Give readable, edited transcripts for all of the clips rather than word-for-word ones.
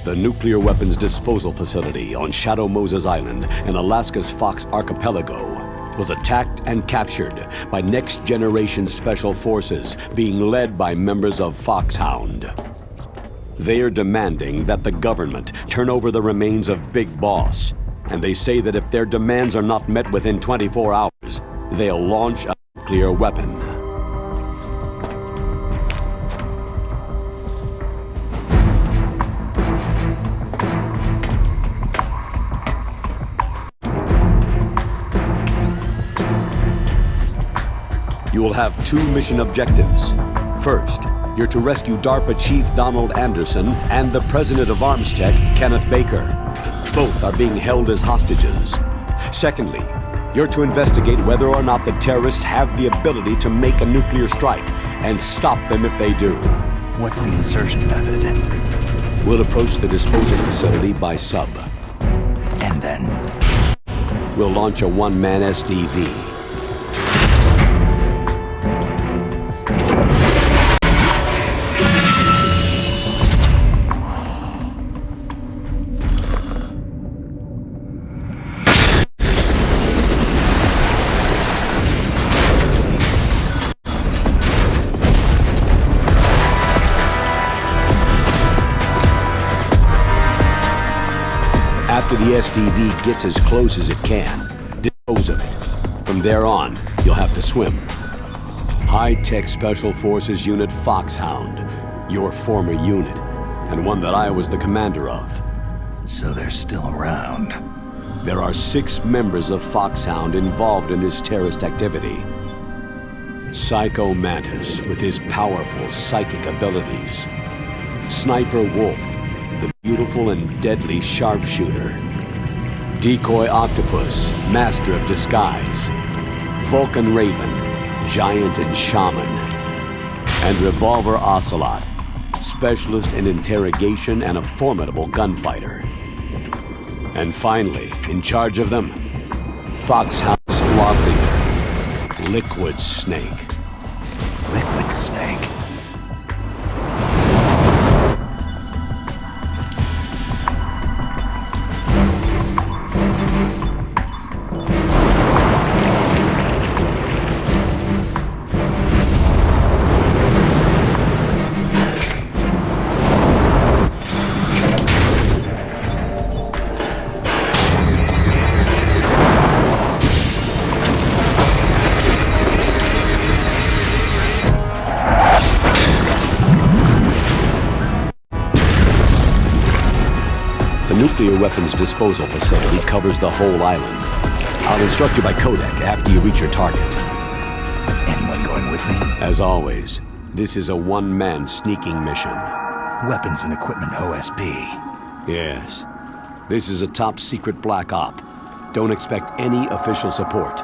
The nuclear weapons disposal facility on Shadow Moses Island in Alaska's Fox Archipelago was attacked and captured by next-generation special forces being led by members of Foxhound. They are demanding that the government turn over the remains of Big Boss, and they say that if their demands are not met within 24 hours, they'll launch a nuclear weapon. You will have two mission objectives. First, you're to rescue DARPA Chief Donald Anderson and the President of Armstech, Kenneth Baker. Both are being held as hostages. Secondly, you're to investigate whether or not the terrorists have the ability to make a nuclear strike and stop them if they do. What's the insertion method? We'll approach the disposal facility by sub. And then? We'll launch a one-man SDV. After the SDV gets as close as it can, dispose of it. From there on, you'll have to swim. High-Tech Special Forces Unit Foxhound, your former unit, and one that I was the commander of. So they're still around. There are 6 members of Foxhound involved in this terrorist activity. Psycho Mantis, with his powerful psychic abilities. Sniper Wolf, the beautiful and deadly sharpshooter. Decoy Octopus, master of disguise. Vulcan Raven, giant and shaman. And Revolver Ocelot, specialist in interrogation and a formidable gunfighter. And finally, in charge of them, Foxhound squad leader, Liquid Snake. Liquid Snake? The nuclear weapons disposal facility covers the whole island. I'll instruct you by codec after you reach your target. Anyone going with me? As always, this is a one-man sneaking mission. Weapons and equipment OSP. Yes. This is a top-secret black op. Don't expect any official support.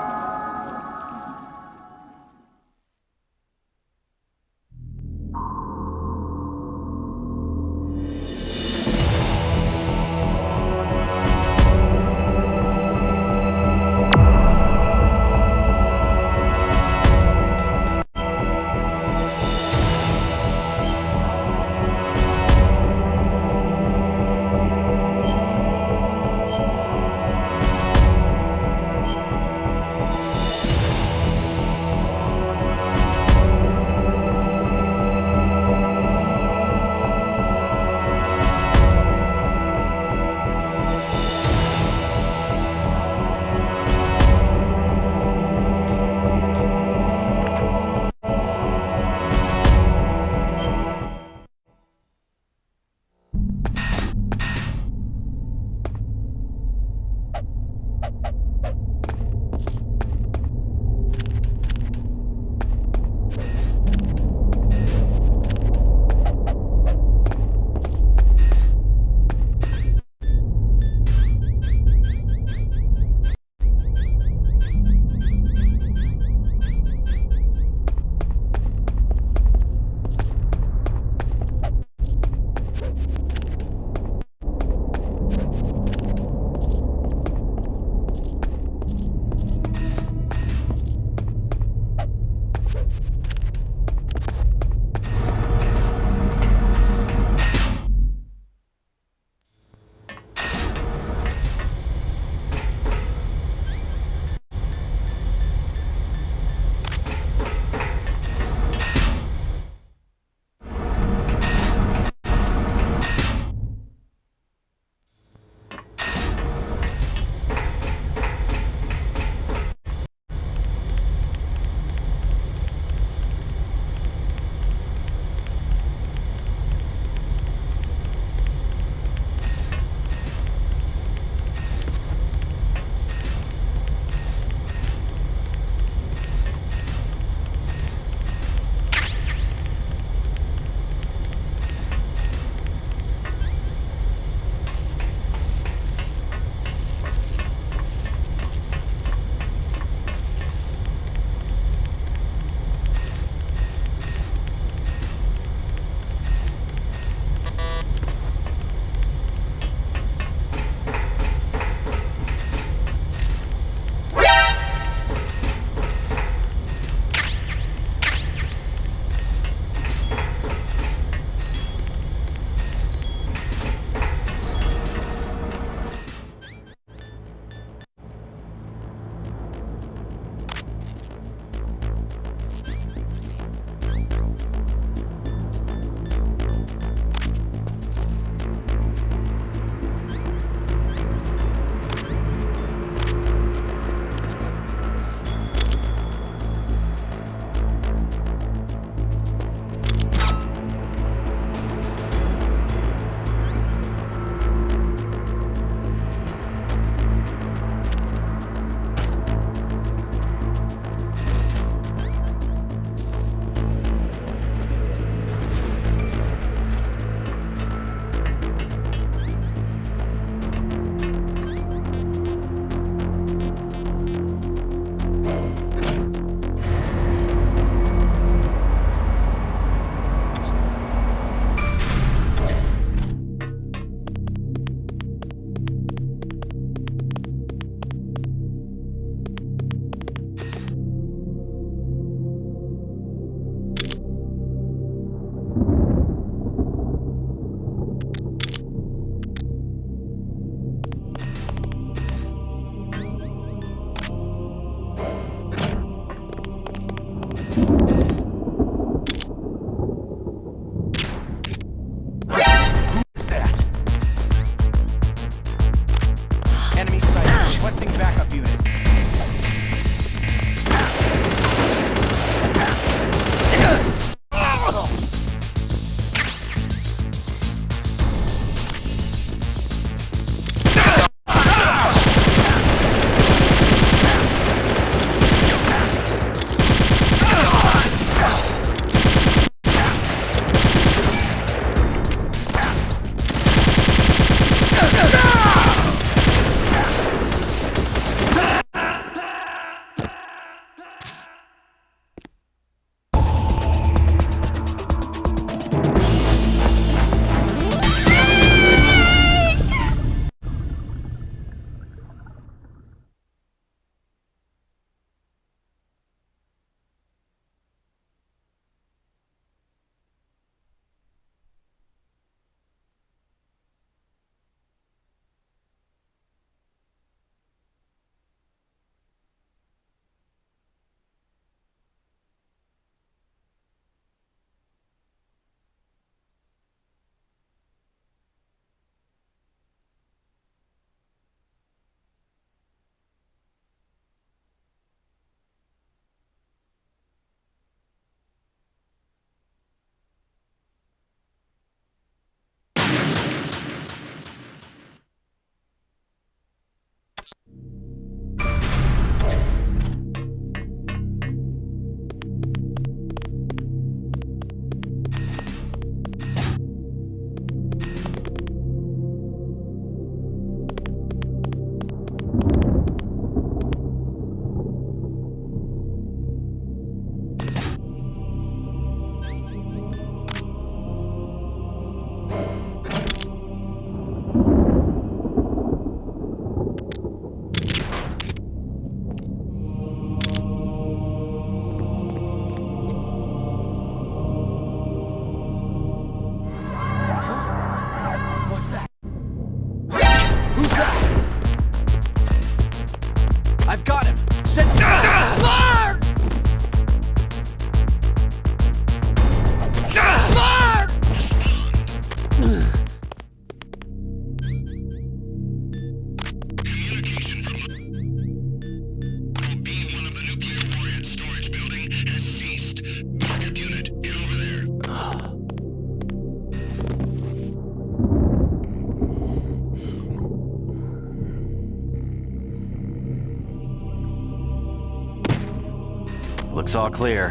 Looks all clear.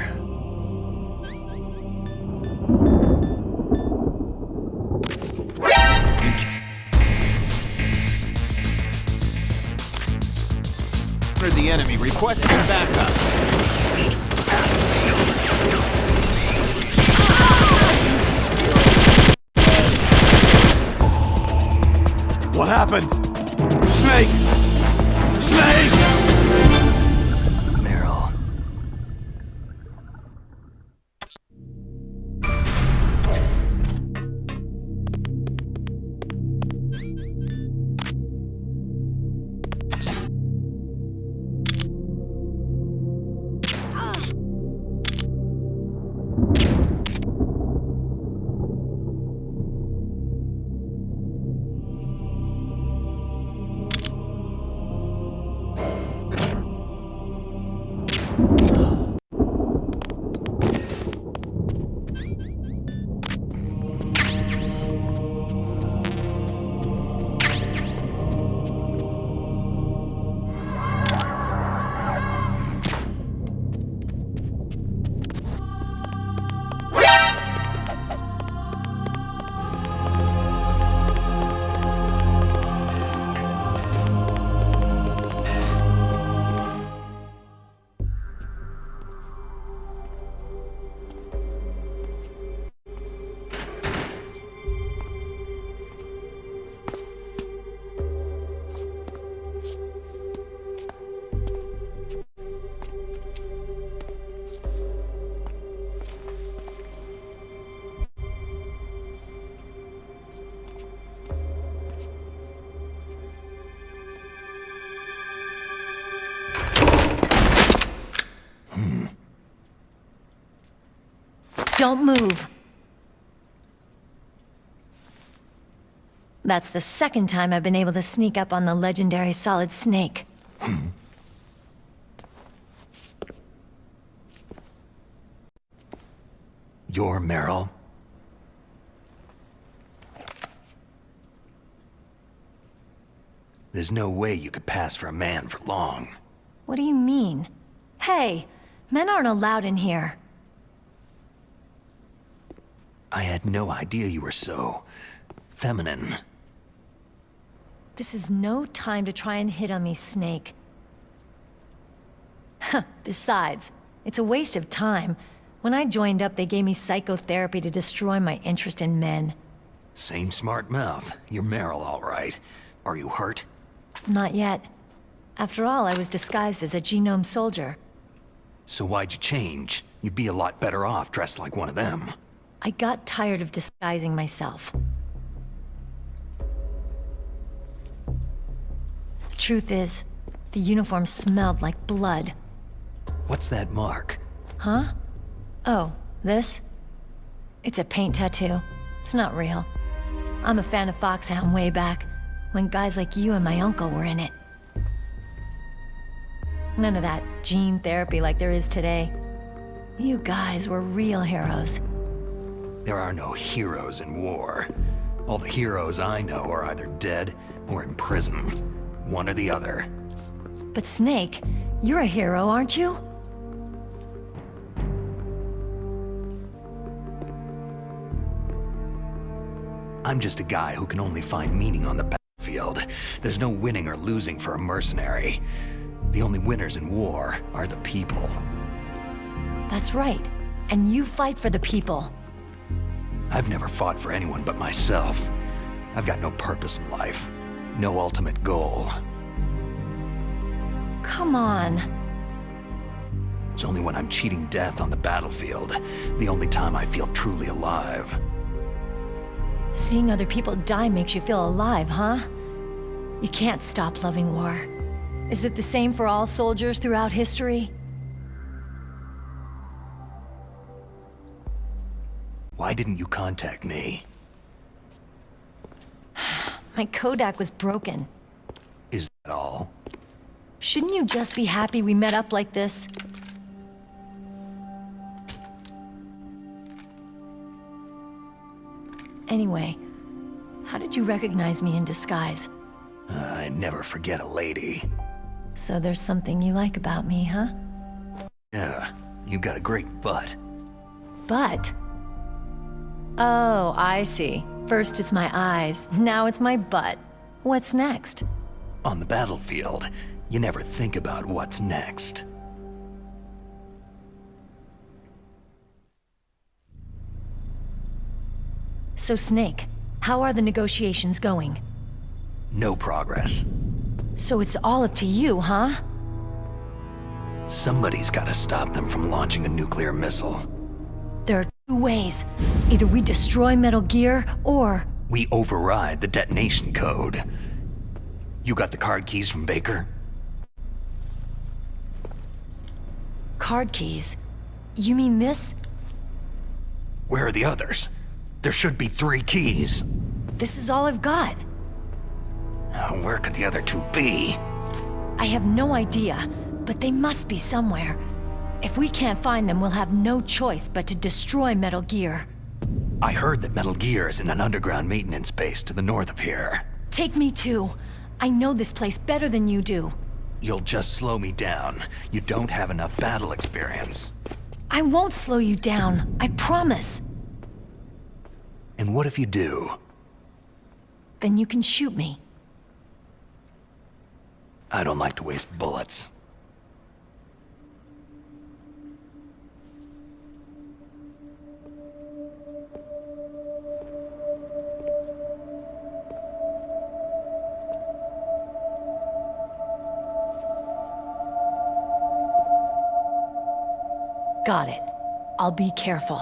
The enemy requesting backup. What happened? Snake! Snake! Meryl. Don't move. That's the second time I've been able to sneak up on the legendary Solid Snake. You're Meryl? There's no way you could pass for a man for long. What do you mean? Hey, men aren't allowed in here. I had no idea you were so feminine. This is no time to try and hit on me, Snake. Besides, it's a waste of time. When I joined up, they gave me psychotherapy to destroy my interest in men. Same smart mouth. You're Meryl, all right. Are you hurt? Not yet. After all, I was disguised as a genome soldier. So why'd you change? You'd be a lot better off dressed like one of them. I got tired of disguising myself. The truth is, the uniform smelled like blood. What's that mark? Huh? Oh, this? It's a paint tattoo. It's not real. I'm a fan of Foxhound way back, when guys like you and my uncle were in it. None of that gene therapy like there is today. You guys were real heroes. There are no heroes in war. All the heroes I know are either dead or in prison. One or the other. But Snake, you're a hero, aren't you? I'm just a guy who can only find meaning on the battlefield. There's no winning or losing for a mercenary. The only winners in war are the people. That's right. And you fight for the people. I've never fought for anyone but myself. I've got no purpose in life. No ultimate goal. Come on. It's only when I'm cheating death on the battlefield, the only time I feel truly alive. Seeing other people die makes you feel alive, huh? You can't stop loving war. Is it the same for all soldiers throughout history? Why didn't you contact me? My Kodak was broken. Is that all? Shouldn't you just be happy we met up like this? Anyway, how did you recognize me in disguise? I never forget a lady. So there's something you like about me, huh? Yeah, You got a great butt. Butt? Oh, I see. First it's my eyes, now it's my butt. What's next? On the battlefield, you never think about what's next. So Snake, how are the negotiations going? No progress. So it's all up to you, huh? Somebody's gotta stop them from launching a nuclear missile. There are two ways. Either we destroy Metal Gear, or... We override the detonation code. You got the card keys from Baker? Card keys? You mean this? Where are the others? There should be 3 keys. This is all I've got. Where could the other 2 be? I have no idea, but they must be somewhere. If we can't find them, we'll have no choice but to destroy Metal Gear. I heard that Metal Gear is in an underground maintenance base to the north of here. Take me too. I know this place better than you do. You'll just slow me down. You don't have enough battle experience. I won't slow you down, I promise. And what if you do? Then you can shoot me. I don't like to waste bullets. Got it. I'll be careful.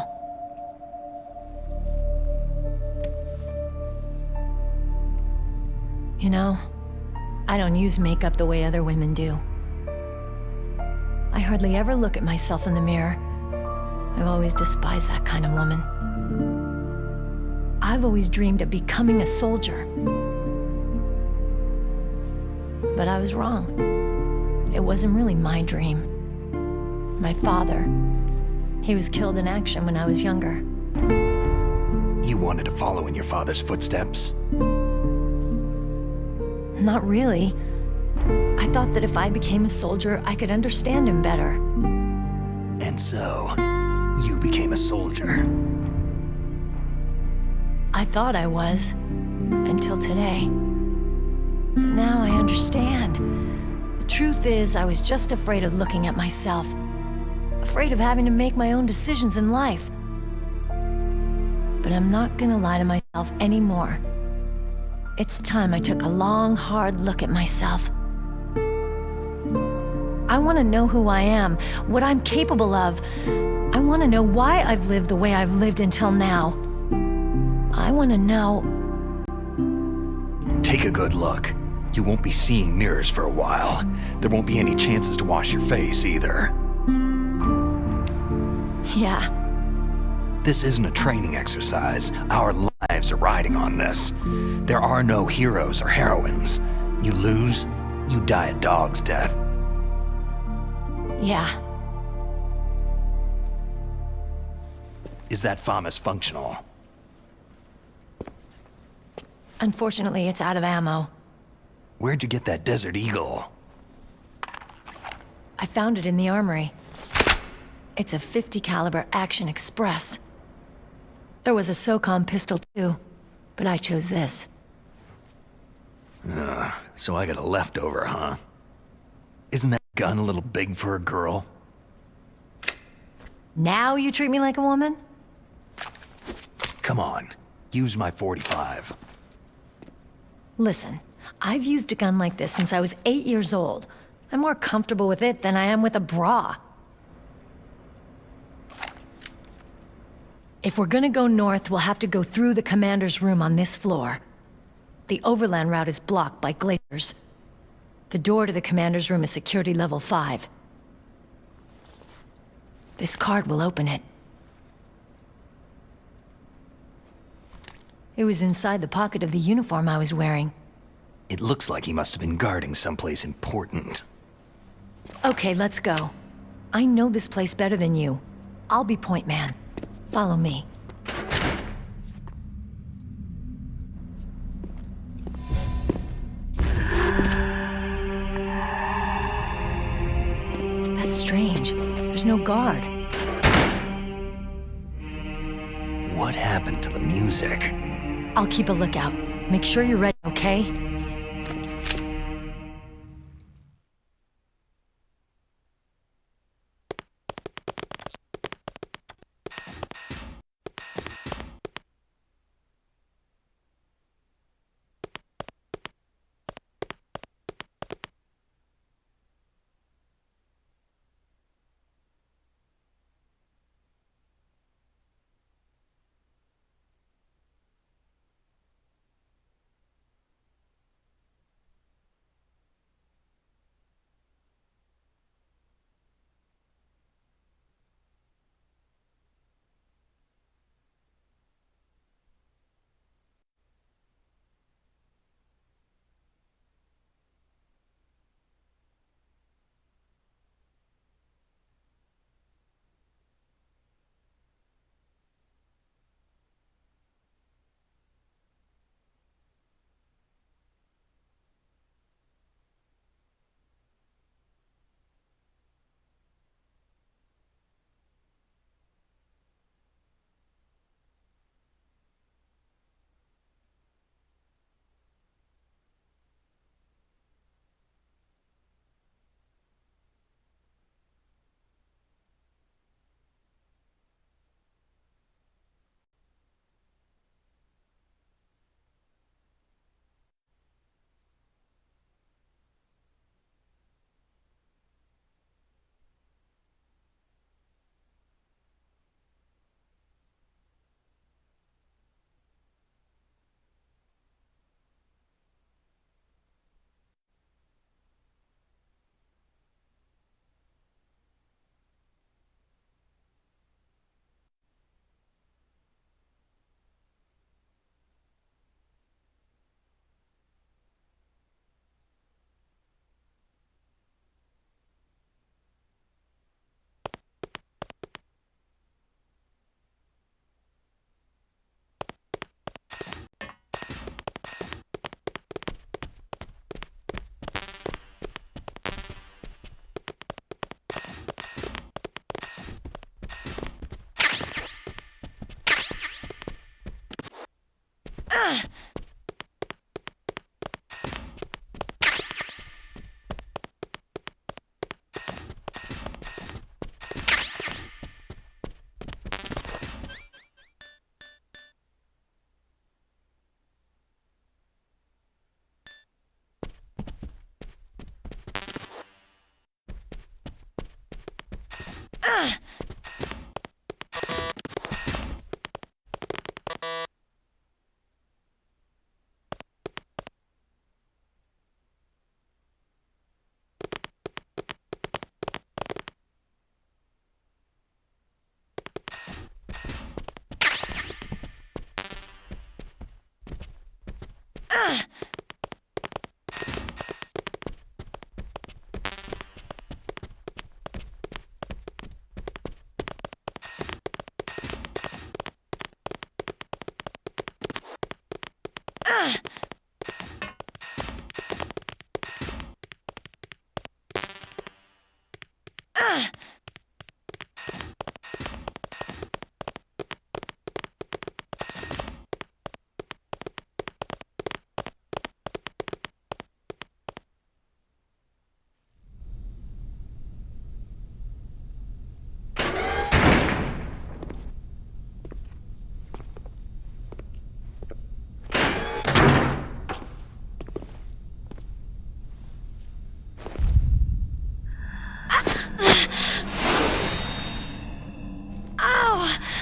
You know, I don't use makeup the way other women do. I hardly ever look at myself in the mirror. I've always despised that kind of woman. I've always dreamed of becoming a soldier. But I was wrong. It wasn't really my dream. My father, he was killed in action when I was younger. You wanted to follow in your father's footsteps? Not really. I thought that if I became a soldier, I could understand him better. And so, you became a soldier. I thought I was, until today. But now I understand. The truth is, I was just afraid of looking at myself. Afraid of having to make my own decisions in life. But I'm not gonna lie to myself anymore. It's time I took a long, hard look at myself. I want to know who I am, what I'm capable of. I want to know why I've lived the way I've lived until now. I want to know... Take a good look. You won't be seeing mirrors for a while. There won't be any chances to wash your face either. Yeah. This isn't a training exercise. Our lives are riding on this. There are no heroes or heroines. You lose, you die a dog's death. Yeah. Is that FAMAS functional? Unfortunately, it's out of ammo. Where'd you get that Desert Eagle? I found it in the armory. It's a .50 caliber Action Express. There was a SOCOM pistol too, but I chose this. So I got a leftover, huh? Isn't that gun a little big for a girl? Now you treat me like a woman? Come on, use my .45. Listen, I've used a gun like this since I was 8 years old. I'm more comfortable with it than I am with a bra. If we're gonna go north, we'll have to go through the commander's room on this floor. The overland route is blocked by glaciers. The door to the commander's room is security level 5. This card will open it. It was inside the pocket of the uniform I was wearing. It looks like he must have been guarding someplace important. Okay, let's go. I know this place better than you. I'll be point man. Follow me. That's strange. There's no guard. the music. I'll keep a lookout. Make sure you're ready, okay?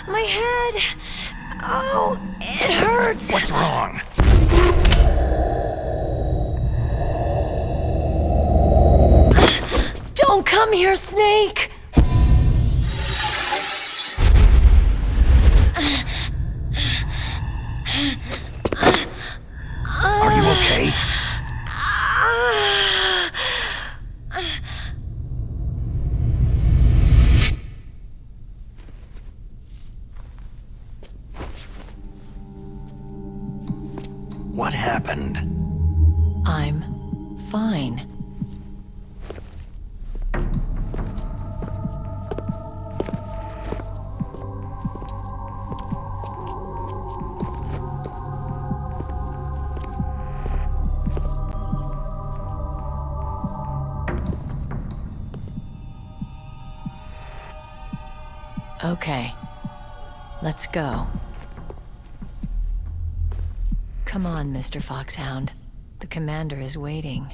My head! Oh, it hurts! What's wrong? Don't come here, Snake! Are you okay? What happened? I'm fine. Okay. Let's go. Come on, Mr. Foxhound. The commander is waiting.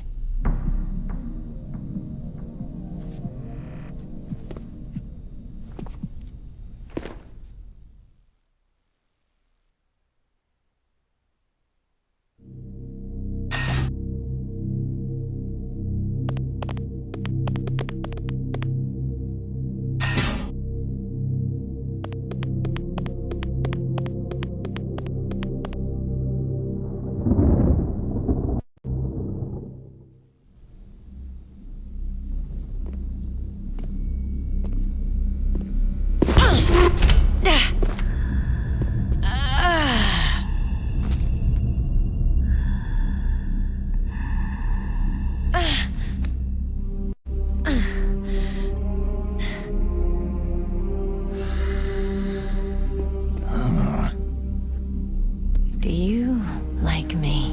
Do you like me?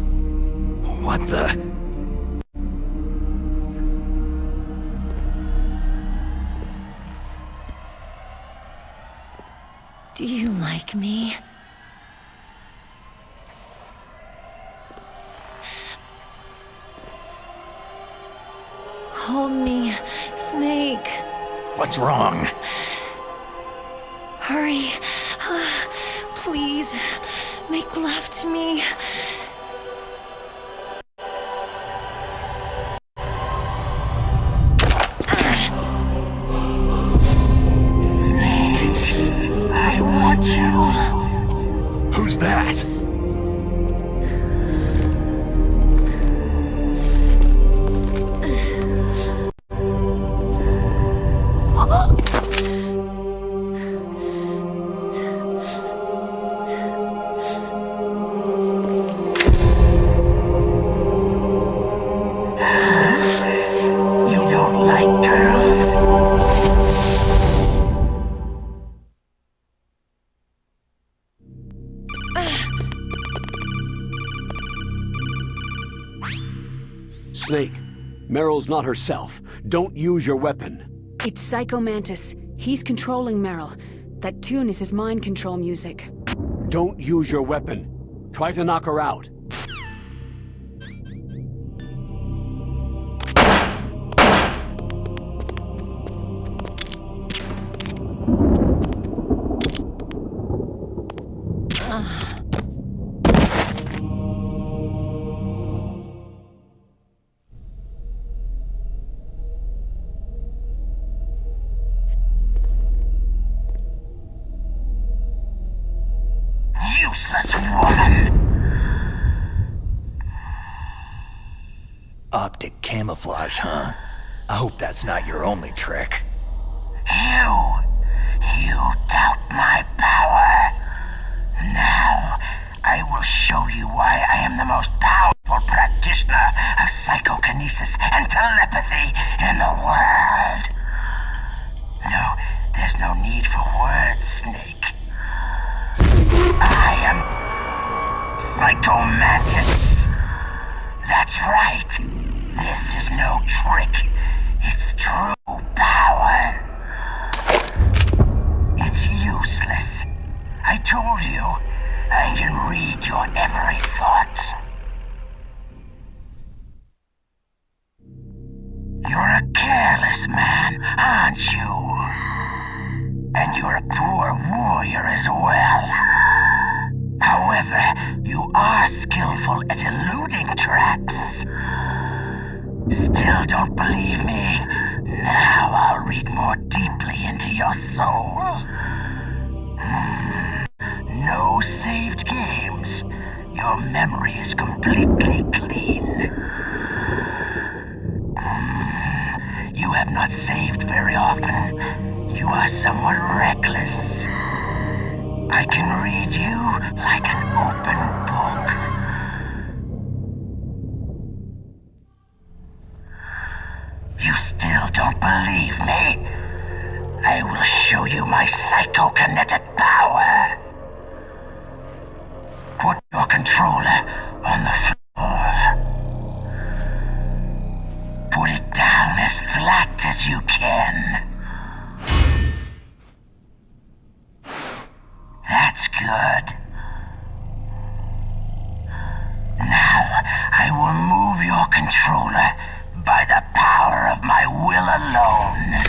What the? Do you like me? Hold me, Snake. What's wrong? Hurry. Please, make love to me. Snake, I want you. Who's that? Snake, Meryl's not herself. Don't use your weapon. It's Psycho Mantis. He's controlling Meryl. That tune is his mind control music. Don't use your weapon. Try to knock her out. Useless woman! Optic camouflage, huh? I hope that's not your only trick. You doubt my power. Now, I will show you why I am the most powerful practitioner of psychokinesis and telepathy in the world. No, there's no need for words, Snake. I am Psycho Mantis. That's right. This is no trick. It's true power. It's useless. I told you, I can read your every thought. You're a careless man, aren't you? And you're a poor warrior as well. However, you are skillful at eluding traps. Still don't believe me? Now I'll read more deeply into your soul. No saved games. Your memory is completely clean. You have not saved very often. You are somewhat reckless. I can read you like an open book. You still don't believe me? I will show you my psychokinetic power. Put your controller on the floor. Put it down as flat as you can. controller by the power of my will alone.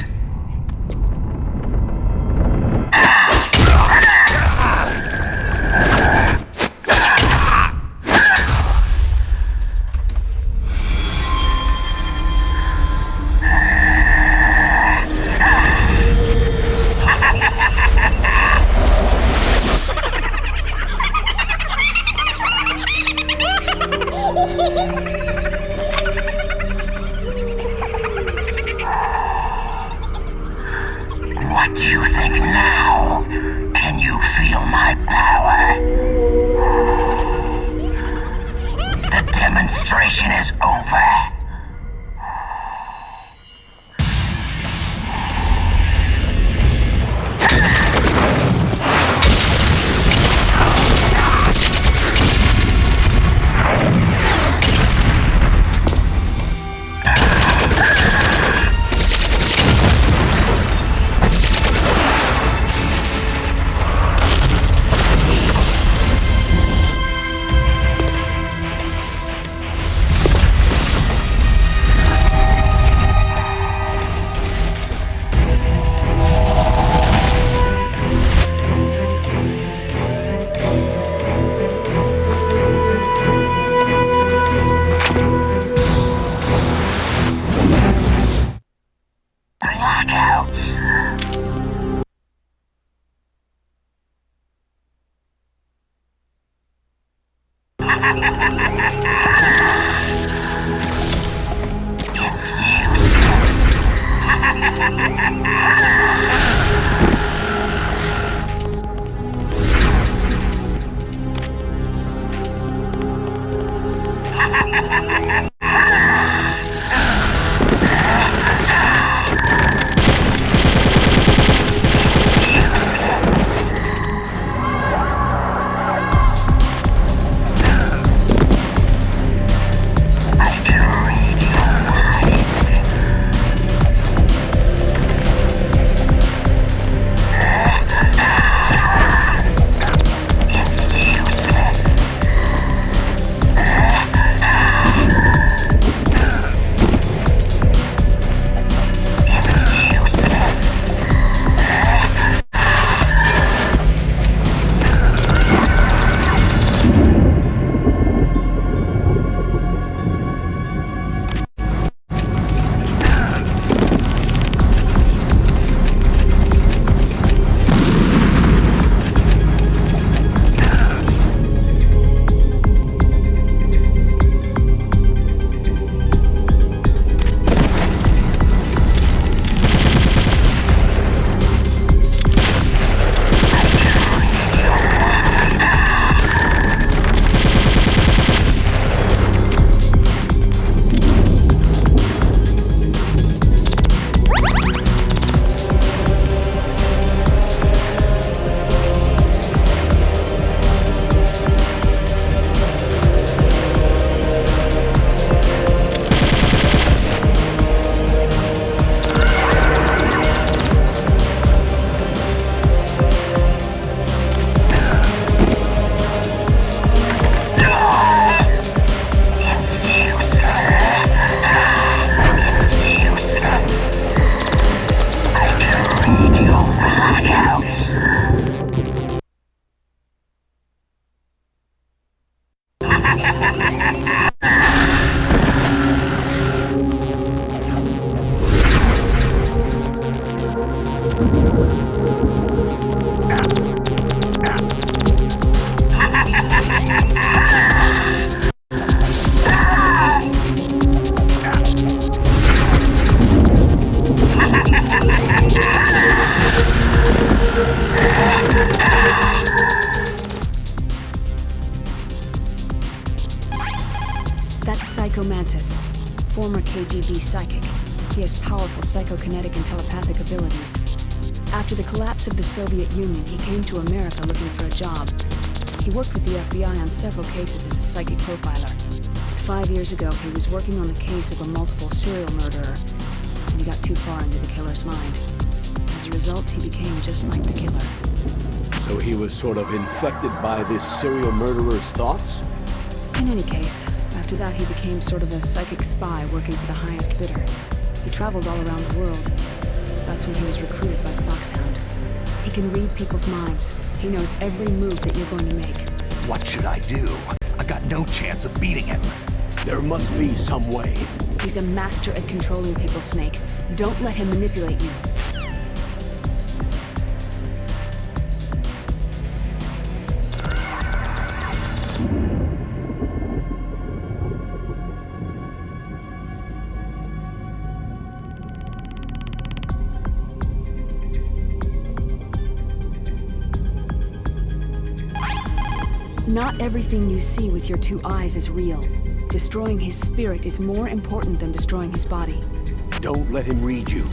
What do you think now? Can you feel my power? The demonstration is over. Former KGB psychic. He has powerful psychokinetic and telepathic abilities. After the collapse of the Soviet Union, he came to America looking for a job. He worked with the FBI on several cases as a psychic profiler. 5 years ago, he was working on the case of a multiple serial murderer, and he got too far into the killer's mind. As a result, he became just like the killer. So he was sort of infected by this serial murderer's thoughts? In any case, after After that, he became sort of a psychic spy working for the highest bidder. He traveled all around the world. That's when he was recruited by Foxhound. He can read people's minds. He knows every move that you're going to make. What should I do? I got no chance of beating him. There must be some way. He's a master at controlling people, Snake. Don't let him manipulate you. Not everything you see with your two eyes is real. Destroying his spirit is more important than destroying his body. Don't let him read you.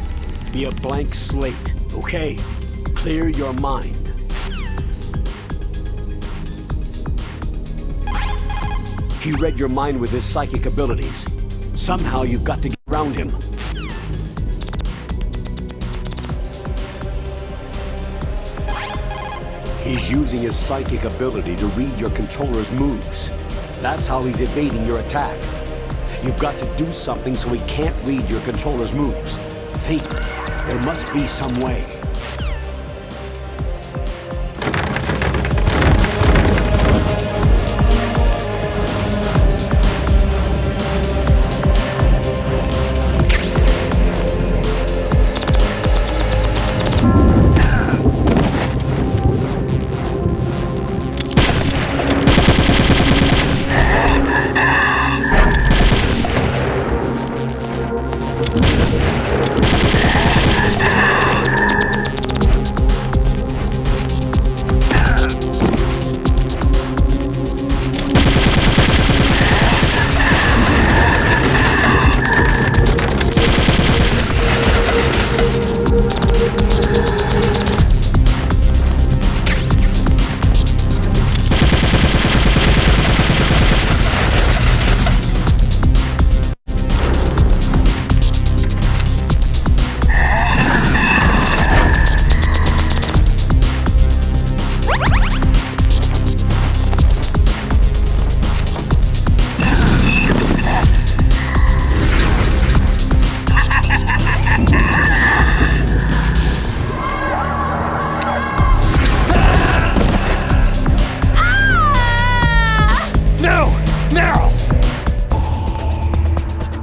Be a blank slate, okay? Clear your mind. He read your mind with his psychic abilities. Somehow you've got to get around him. He's using his psychic ability to read your controller's moves. That's how he's evading your attack. You've got to do something so he can't read your controller's moves. Think. There must be some way.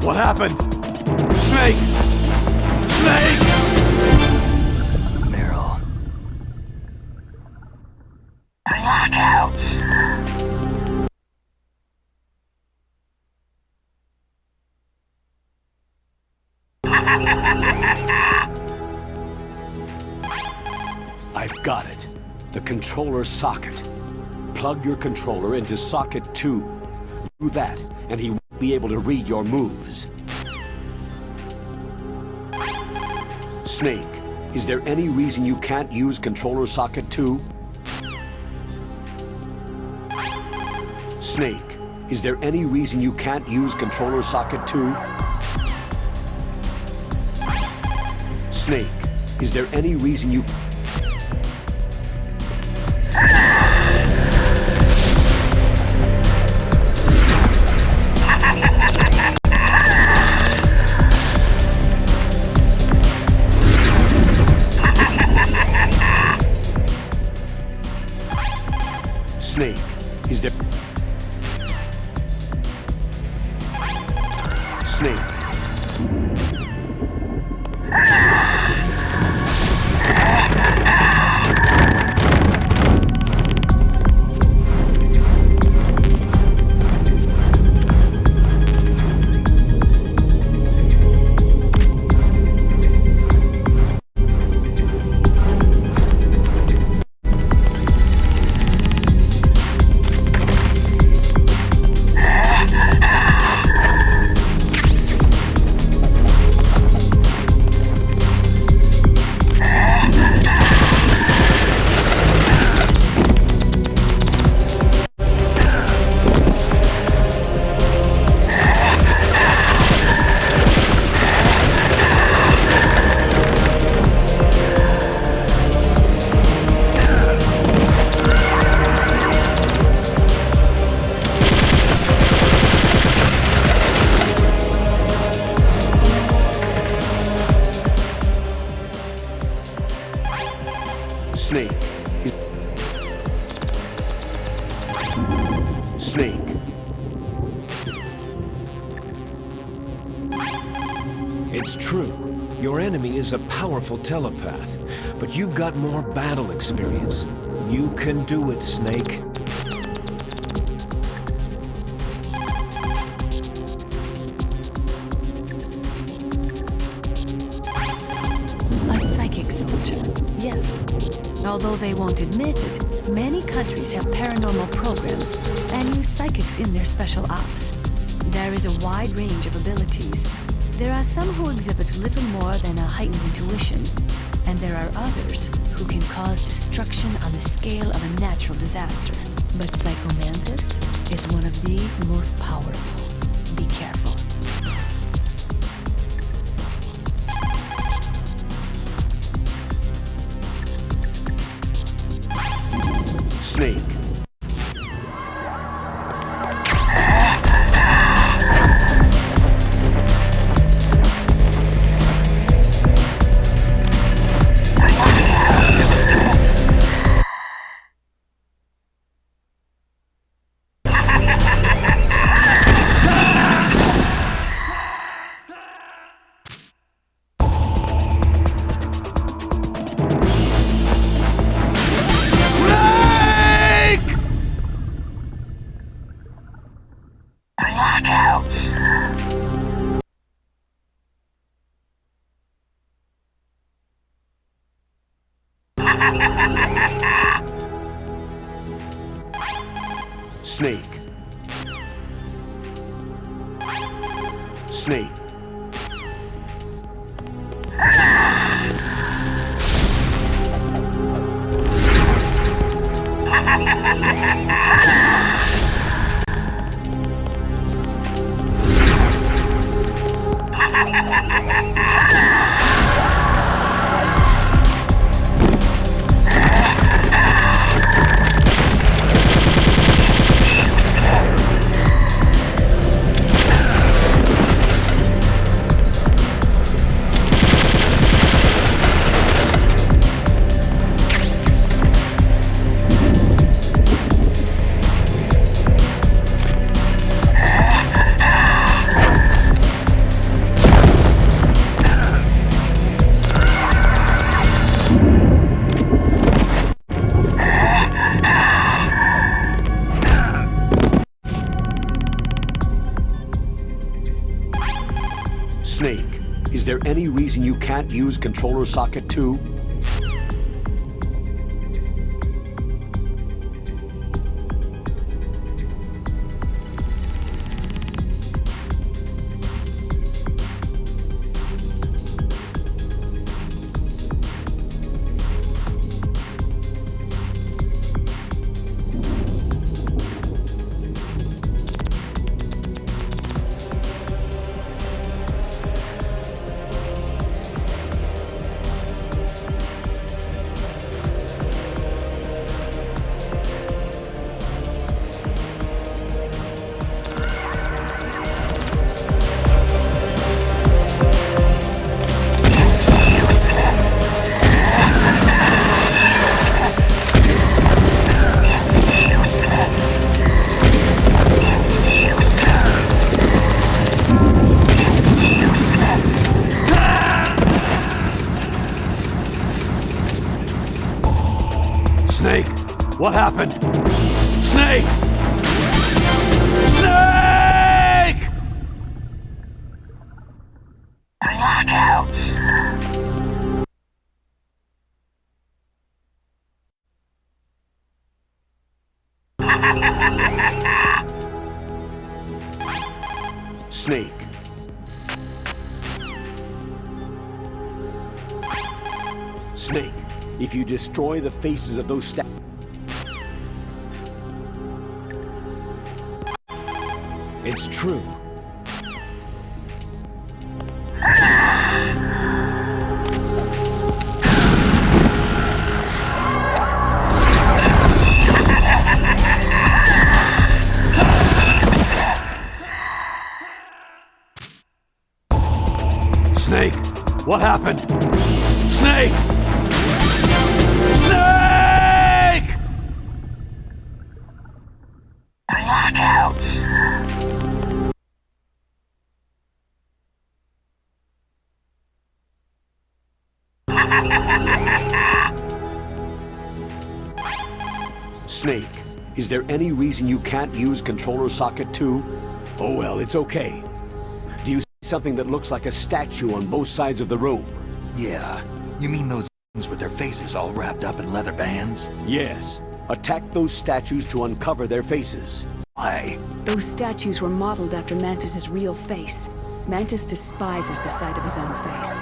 What happened? Snake! Snake! Meryl. Blackouts! I've got it. The controller socket. Plug your controller into socket 2. Do that, and he won't be able to read your moves. Snake, is there any reason you can't use controller socket 2? Snake, is there any reason you can't use controller socket 2? Snake, is there any reason you... Snake, is there... Snake. It's true. Your enemy is a powerful telepath, but you've got more battle experience. You can do it, Snake. A psychic soldier, yes. Although they won't admit it, many countries have paranormal programs and use psychics in their special ops. There is a wide range of abilities. There are some who exhibit little more than a heightened intuition, and there are others who can cause destruction on the scale of a natural disaster. But Psychomantis is one of the most powerful. Be careful. Snake. Snake. Snake. Snake, is there any reason you can't use controller socket 2? Snake, what happened? Snake! Snake! Blackout! Snake. Snake, if you destroy the faces of those It's true. Snake, what happened? Snake! Snake! Blackout! Snake, is there any reason you can't use Controller Socket 2? Oh well, it's okay. Do you see something that looks like a statue on both sides of the room? Yeah. You mean those things with their faces all wrapped up in leather bands? Yes. Attack those statues to uncover their faces. Why? Those statues were modeled after Mantis's real face. Mantis despises the sight of his own face.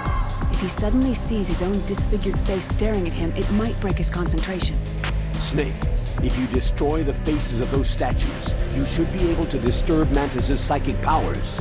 If he suddenly sees his own disfigured face staring at him, it might break his concentration. Snake, if you destroy the faces of those statues, you should be able to disturb Mantis's psychic powers.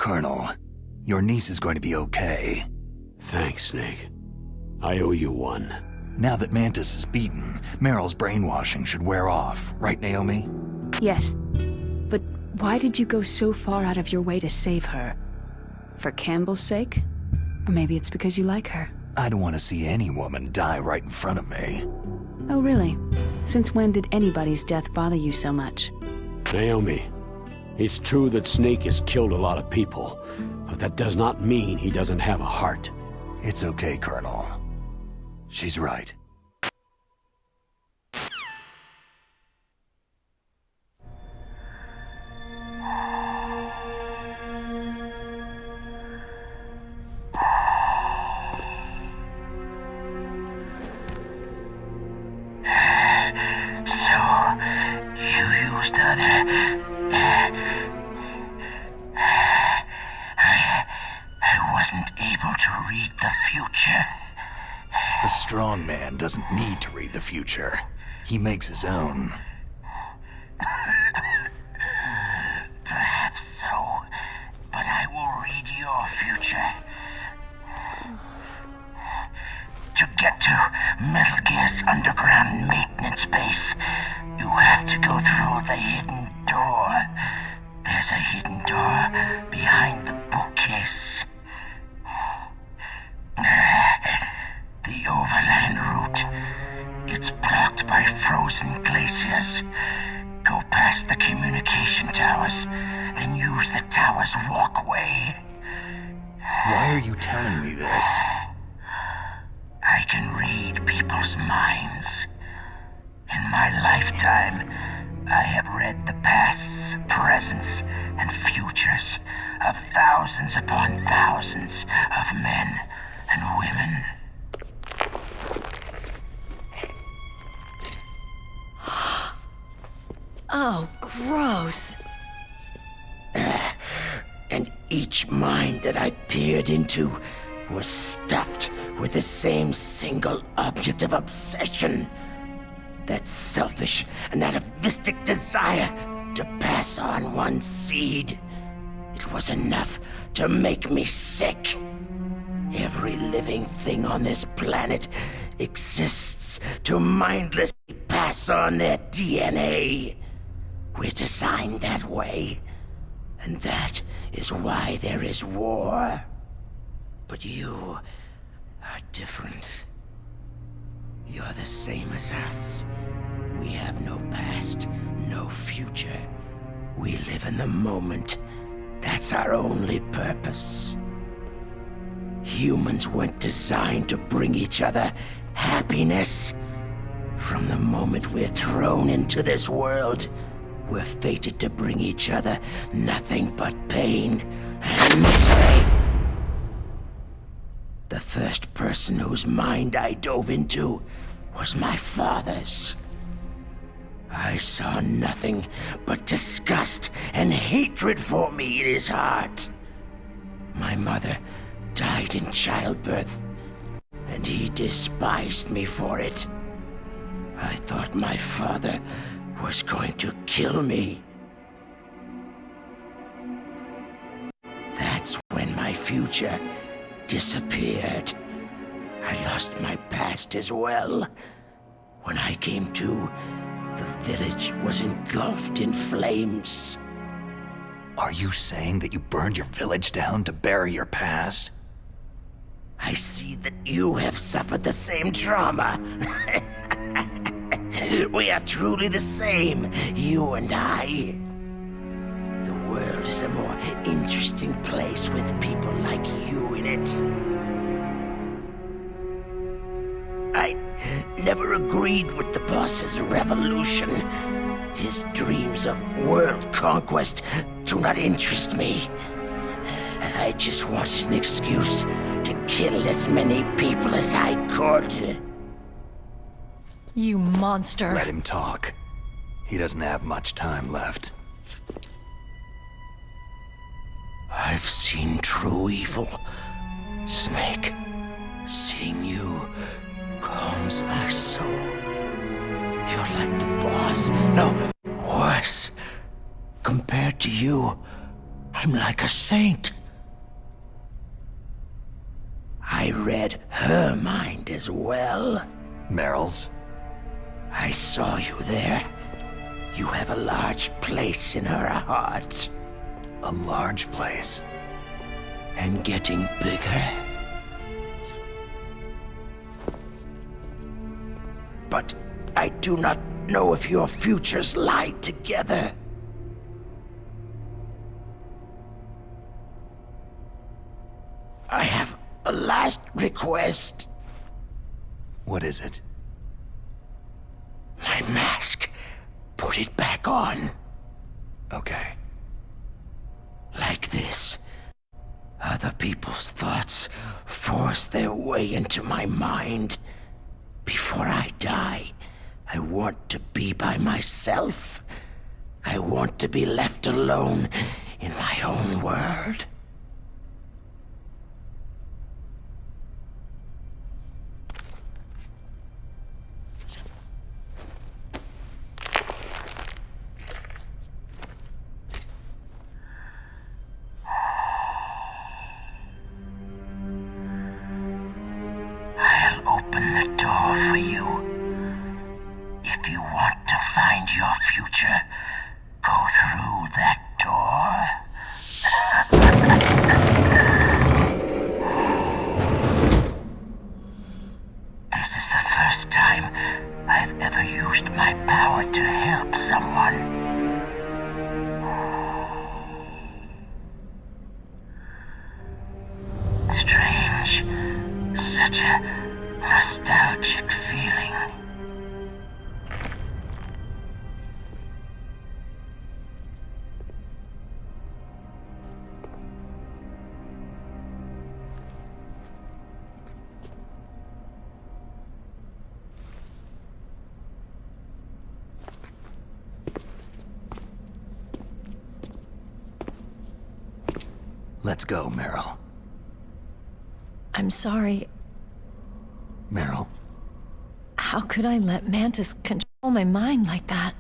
Colonel, your niece is going to be okay. Thanks, Snake. I owe you one. Now that Mantis is beaten, Meryl's brainwashing should wear off, right, Naomi? Yes. But why did you go so far out of your way to save her? For Campbell's sake? Or maybe it's because you like her? I don't want to see any woman die right in front of me. Oh, really? Since when did anybody's death bother you so much? Naomi, it's true that Snake has killed a lot of people, but that does not mean he doesn't have a heart. It's okay, Colonel. She's right. I wasn't able to read the future. A strong man doesn't need to read the future. He makes his own. Perhaps so, but I will read your future. To get to Metal Gear's underground maintenance base, you have to go through the hidden door. There's a hidden door behind the bookcase. The overland route. It's blocked by frozen glaciers. Go past the communication towers, then use the tower's walkway. Why are you telling me this? I can read people's minds. In my lifetime, I have read the pasts, presents, and futures of thousands upon thousands of men and women. Oh, gross. And each mind that I peered into was stuffed with the same single object of obsession. That selfish and atavistic desire to pass on one seed. It was enough to make me sick. Every living thing on this planet exists to mindlessly pass on their DNA. We're designed that way, and that is why there is war. But you are different. You're the same as us. We have no past, no future. We live in the moment. That's our only purpose. Humans weren't designed to bring each other happiness. From the moment we're thrown into this world, we're fated to bring each other nothing but pain and misery. The first person whose mind I dove into was my father's. I saw nothing but disgust and hatred for me in his heart. My mother died in childbirth, and he despised me for it. I thought my father was going to kill me. That's when my future disappeared. I lost my past as well. When I came to, the village was engulfed in flames. Are you saying that you burned your village down to bury your past? I see that you have suffered the same trauma. We are truly the same, you and I. The world is a more interesting place with people like you in it. I never agreed with the boss's revolution. His dreams of world conquest do not interest me. I just wanted an excuse to kill as many people as I could. You monster. Let him talk. He doesn't have much time left. I've seen true evil, Snake. Seeing you calms my soul. You're like the boss. No, worse. Compared to you, I I'm like a saint. I read her mind as well. Meryl's? I saw you there. You have a large place in her heart. A large place? And getting bigger. But I do not know if your futures lie together. I have a last request. What is it? My mask. Put it back on. Okay. Like this. Other people's thoughts force their way into my mind. Before I die, I want to be by myself. I want to be left alone in my own world. I'll open the door for you. If you want to find your future, go through that door. This is the first time I've ever used my power to help someone. Strange. Such a nostalgic feeling. Let's go, Meryl. I'm sorry. Meryl? How could I let Mantis control my mind like that?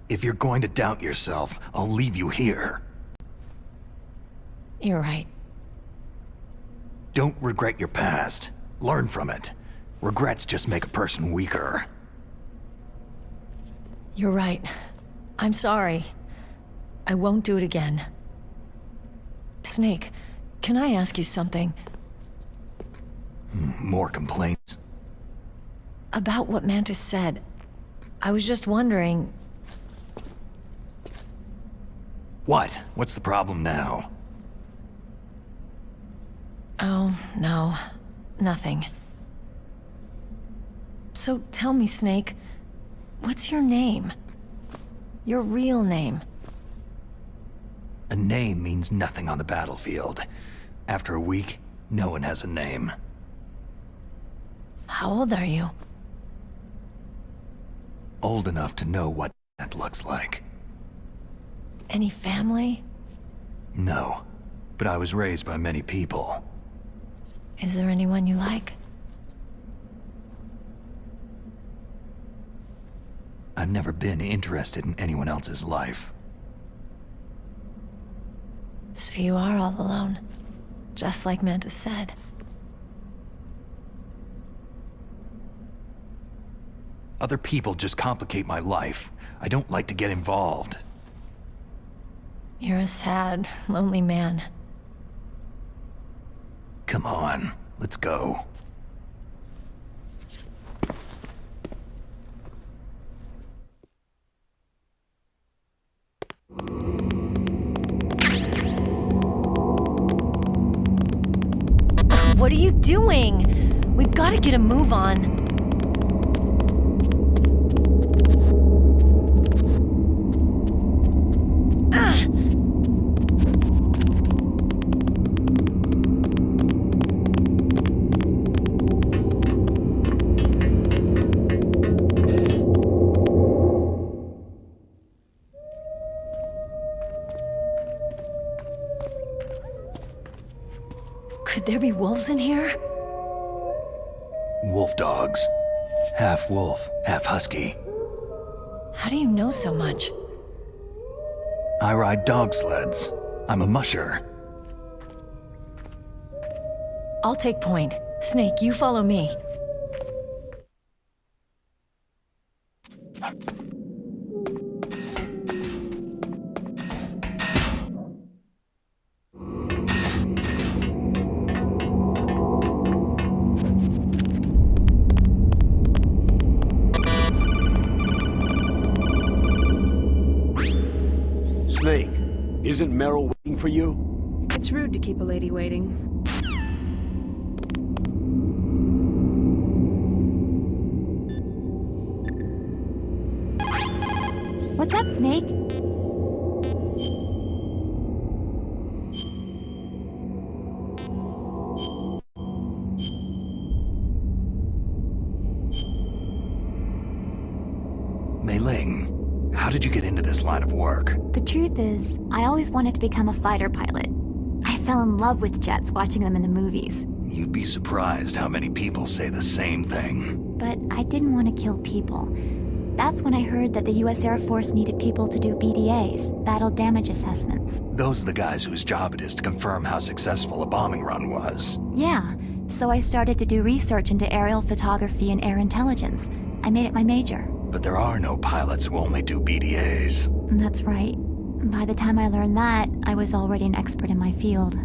If you're going to doubt yourself, I'll leave you here. You're right. Don't regret your past. Learn from it. Regrets just make a person weaker. You're right. I'm sorry. I won't do it again. Snake, can I ask you something? More complaints? About what Mantis said. I was just wondering... What? What's the problem now? Oh, no. Nothing. So tell me, Snake, what's your name? Your real name? A name means nothing on the battlefield. After a week, no one has a name. How old are you? Old enough to know what that looks like. Any family? No, but I was raised by many people. Is there anyone you like? I've never been interested in anyone else's life. So you are all alone, just like Mantis said. Other people just complicate my life. I don't like to get involved. You're a sad, lonely man. Come on, let's go. What are you doing? We've got to get a move on. Could there be wolves in here? Wolf dogs. Half wolf, half husky. How do you know so much? I ride dog sleds. I'm a musher. I'll take point. Snake, you follow me. Snake, isn't Meryl waiting for you? It's rude to keep a lady waiting. What's up, Snake? Mei Ling, how did you get into this line of work? The truth is, I always wanted to become a fighter pilot. I fell in love with jets watching them in the movies. You'd be surprised how many people say the same thing. But I didn't want to kill people. That's when I heard that the US Air Force needed people to do BDAs, battle damage assessments. Those are the guys whose job it is to confirm how successful a bombing run was. Yeah, so I started to do research into aerial photography and air intelligence. I made it my major. But there are no pilots who only do BDAs. That's right. By the time I learned that, I was already an expert in my field.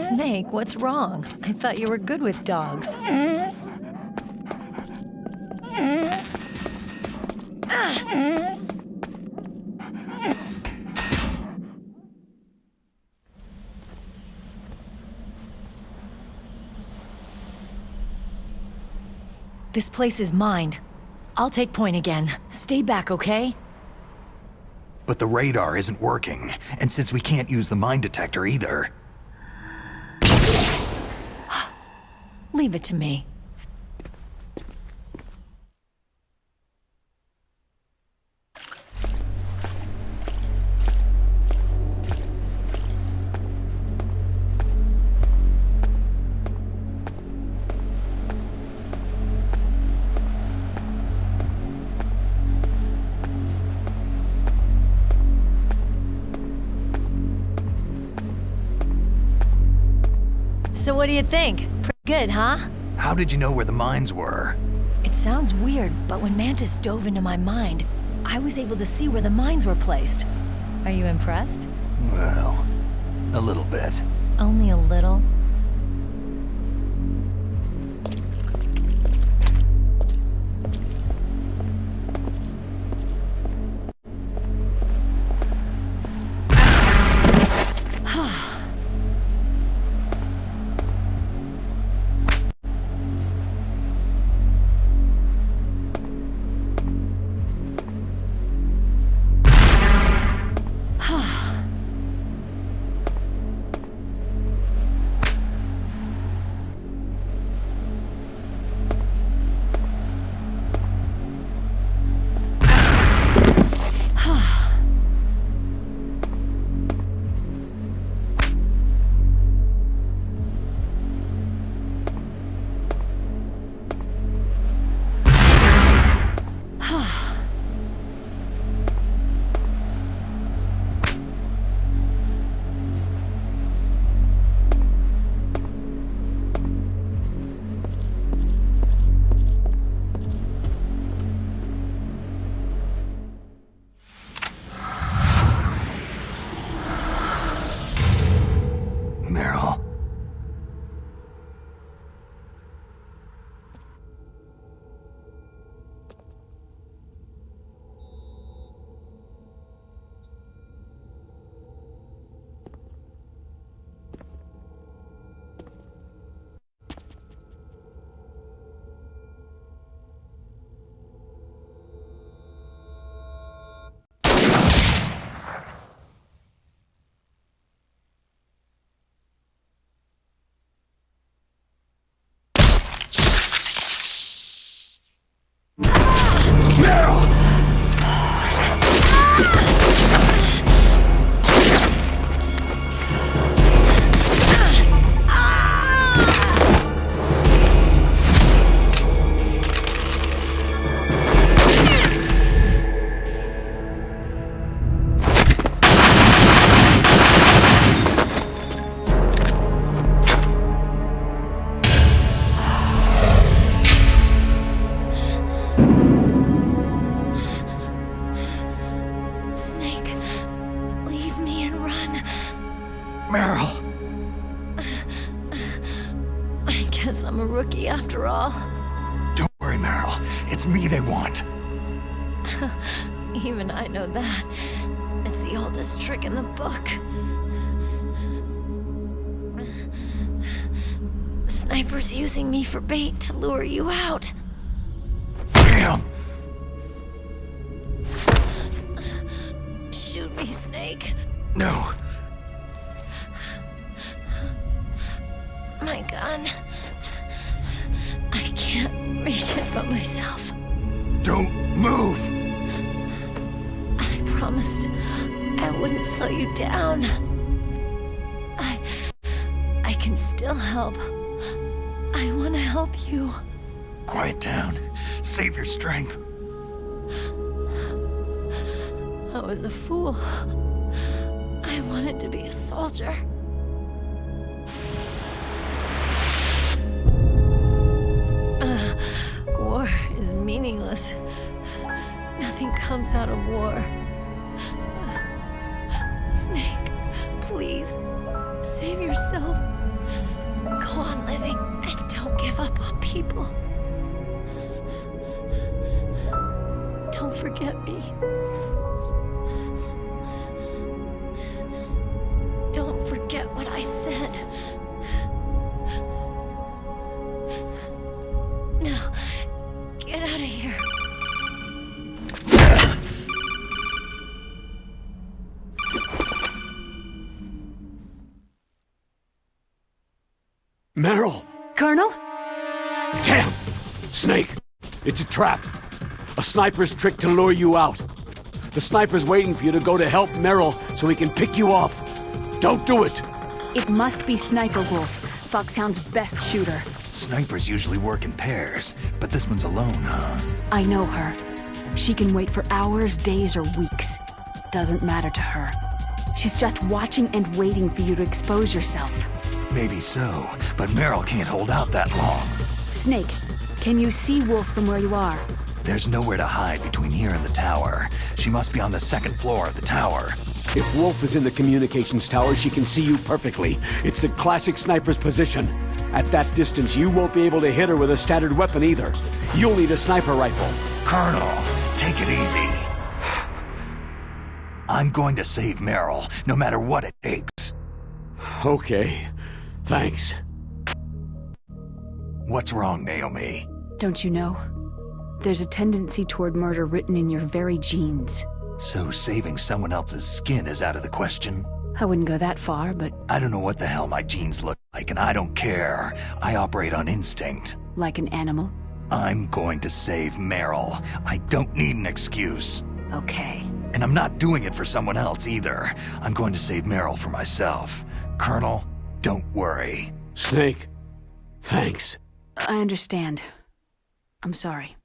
Snake, what's wrong? I thought you were good with dogs. This place is mine. I'll take point again. Stay back, okay? But the radar isn't working, and since we can't use the mine detector either... Leave it to me. So what do you think? Pretty good, huh? How did you know where the mines were? It sounds weird, but when Mantis dove into my mind, I was able to see where the mines were placed. Are you impressed? Well, a little bit. Only a little? Meryl! I guess I'm a rookie after all. Don't worry, Meryl. It's me they want. Even I know that. It's the oldest trick in the book. The sniper's using me for bait to lure you out. Damn! Shoot me, Snake. No. My gun. I can't reach it but myself. Don't move! I promised I wouldn't slow you down. I can still help. I want to help you. Quiet down. Save your strength. I was a fool. I wanted to be a soldier. War is meaningless. Nothing comes out of war. Snake, please, save yourself. Go on living and don't give up on people. Don't forget me. Don't forget what I said. Now, get out of here. Meryl! Colonel? Damn! Snake! It's a trap! A sniper's trick to lure you out. The sniper's waiting for you to go to help Meryl so he can pick you off. Don't do it! It must be Sniper Wolf, Foxhound's best shooter. Snipers usually work in pairs, but this one's alone, huh? I know her. She can wait for hours, days, or weeks. Doesn't matter to her. She's just watching and waiting for you to expose yourself. Maybe so, but Meryl can't hold out that long. Snake, can you see Wolf from where you are? There's nowhere to hide between here and the tower. She must be on the second floor of the tower. If Wolf is in the communications tower, she can see you perfectly. It's the classic sniper's position. At that distance, you won't be able to hit her with a standard weapon either. You'll need a sniper rifle. Colonel, take it easy. I'm going to save Meryl, no matter what it takes. Okay. Thanks. What's wrong, Naomi? Don't you know? There's a tendency toward murder written in your very genes. So saving someone else's skin is out of the question? I wouldn't go that far, but I don't know what the hell my genes look like, and I don't care. I operate on instinct. like an animal? I'm going to save Meryl. I don't need an excuse. Okay. And I'm not doing it for someone else either. I'm going to save Meryl for myself. Colonel, don't worry. Snake, thanks. I understand. I'm sorry.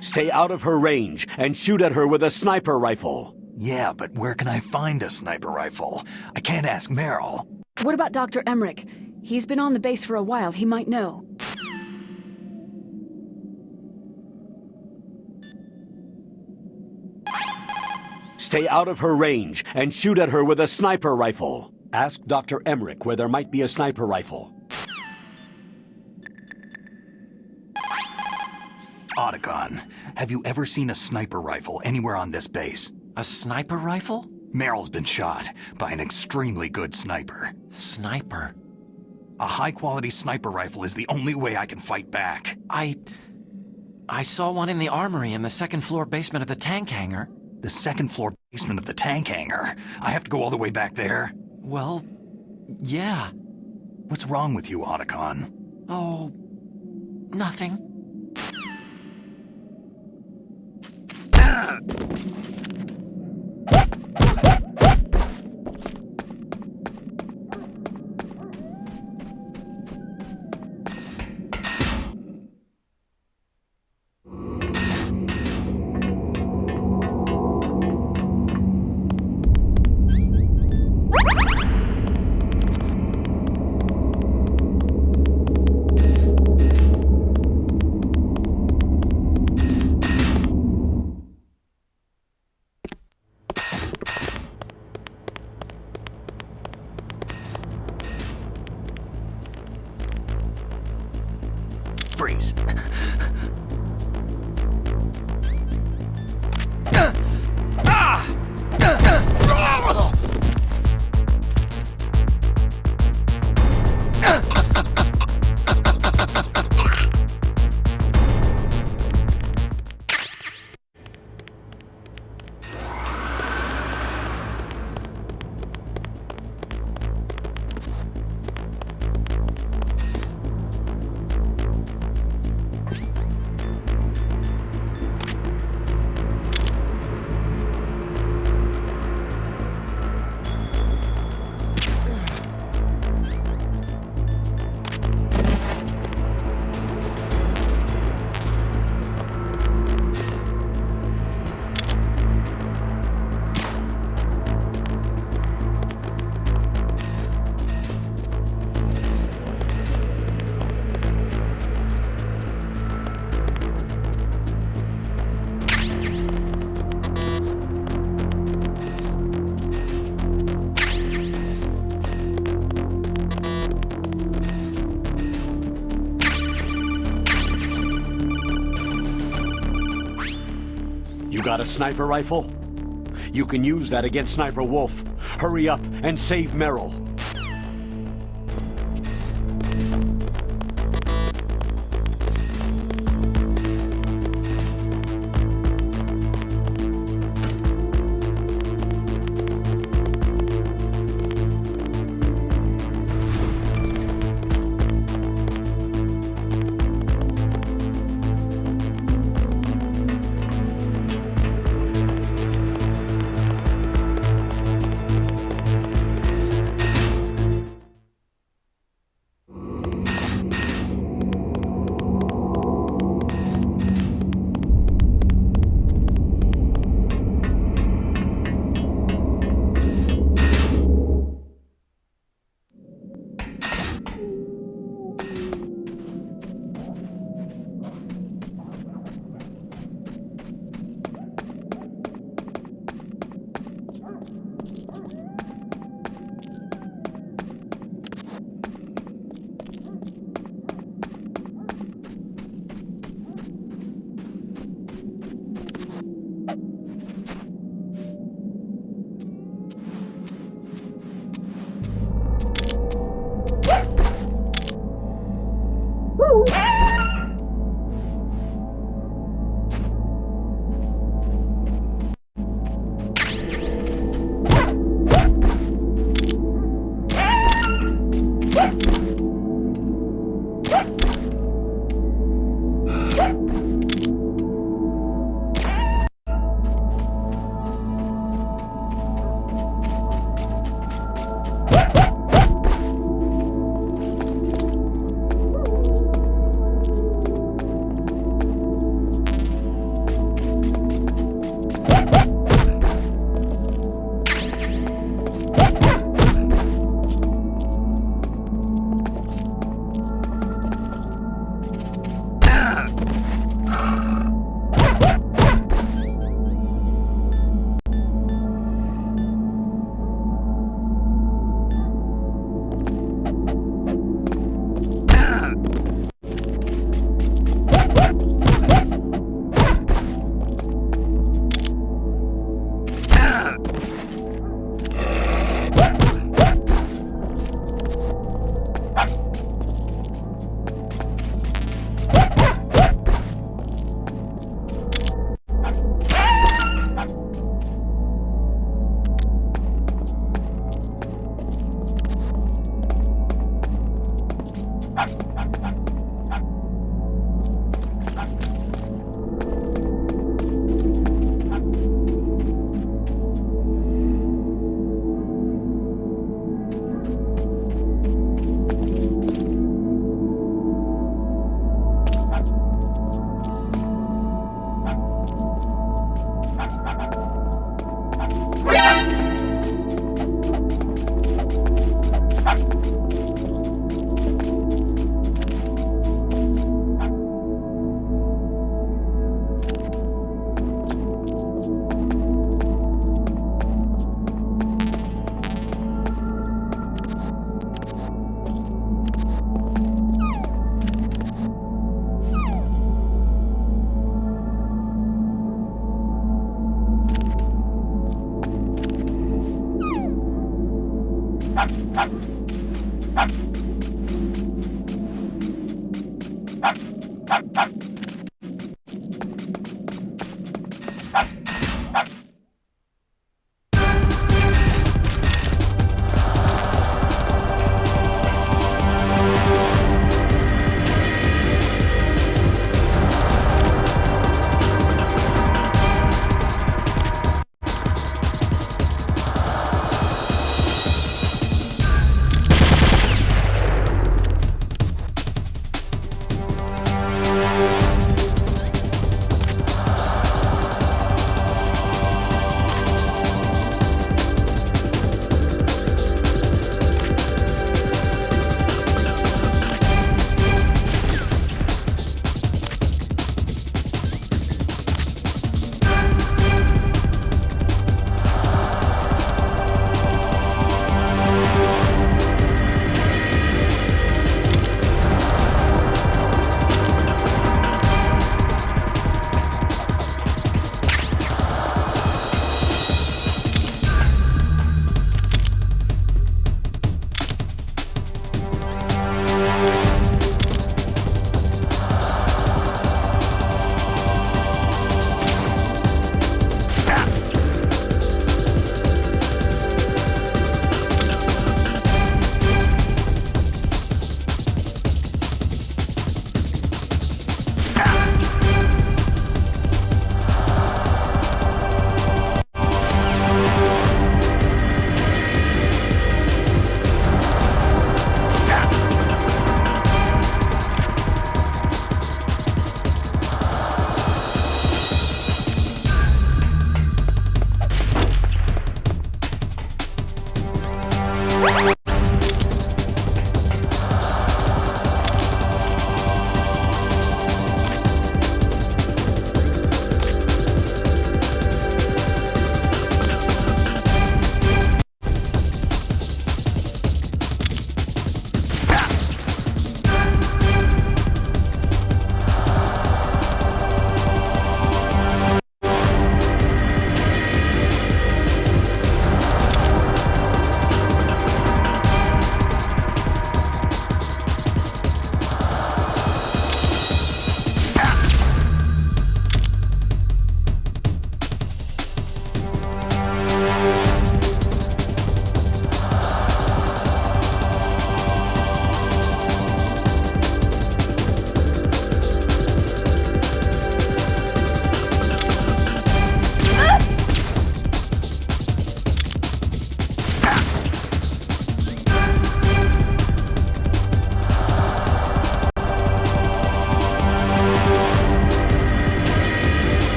Stay out of her range and shoot at her with a sniper rifle. Yeah, but where can I find a sniper rifle? I can't ask Meryl. What about Dr. Emmerich? He's been on the base for a while. He might know. Stay out of her range and shoot at her with a sniper rifle. Ask Dr. Emmerich where there might be a sniper rifle. Otacon, have you ever seen a sniper rifle anywhere on this base? A sniper rifle? Meryl's been shot by an extremely good sniper. Sniper? A high-quality sniper rifle is the only way I can fight back. I saw one in the armory in the second-floor basement of the tank hangar. The second-floor basement of the tank hangar? I have to go all the way back there? Well, yeah. What's wrong with you, Otacon? Oh, nothing. Freeze. You got a sniper rifle? You can use that against Sniper Wolf. Hurry up and save Meryl.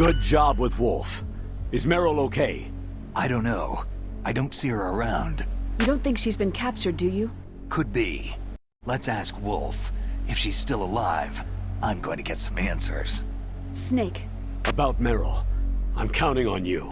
Good job with Wolf. Is Meryl okay? I don't know. I don't see her around. You don't think she's been captured, do you? Could be. Let's ask Wolf. If she's still alive, I'm going to get some answers. Snake. About Meryl. I'm counting on you.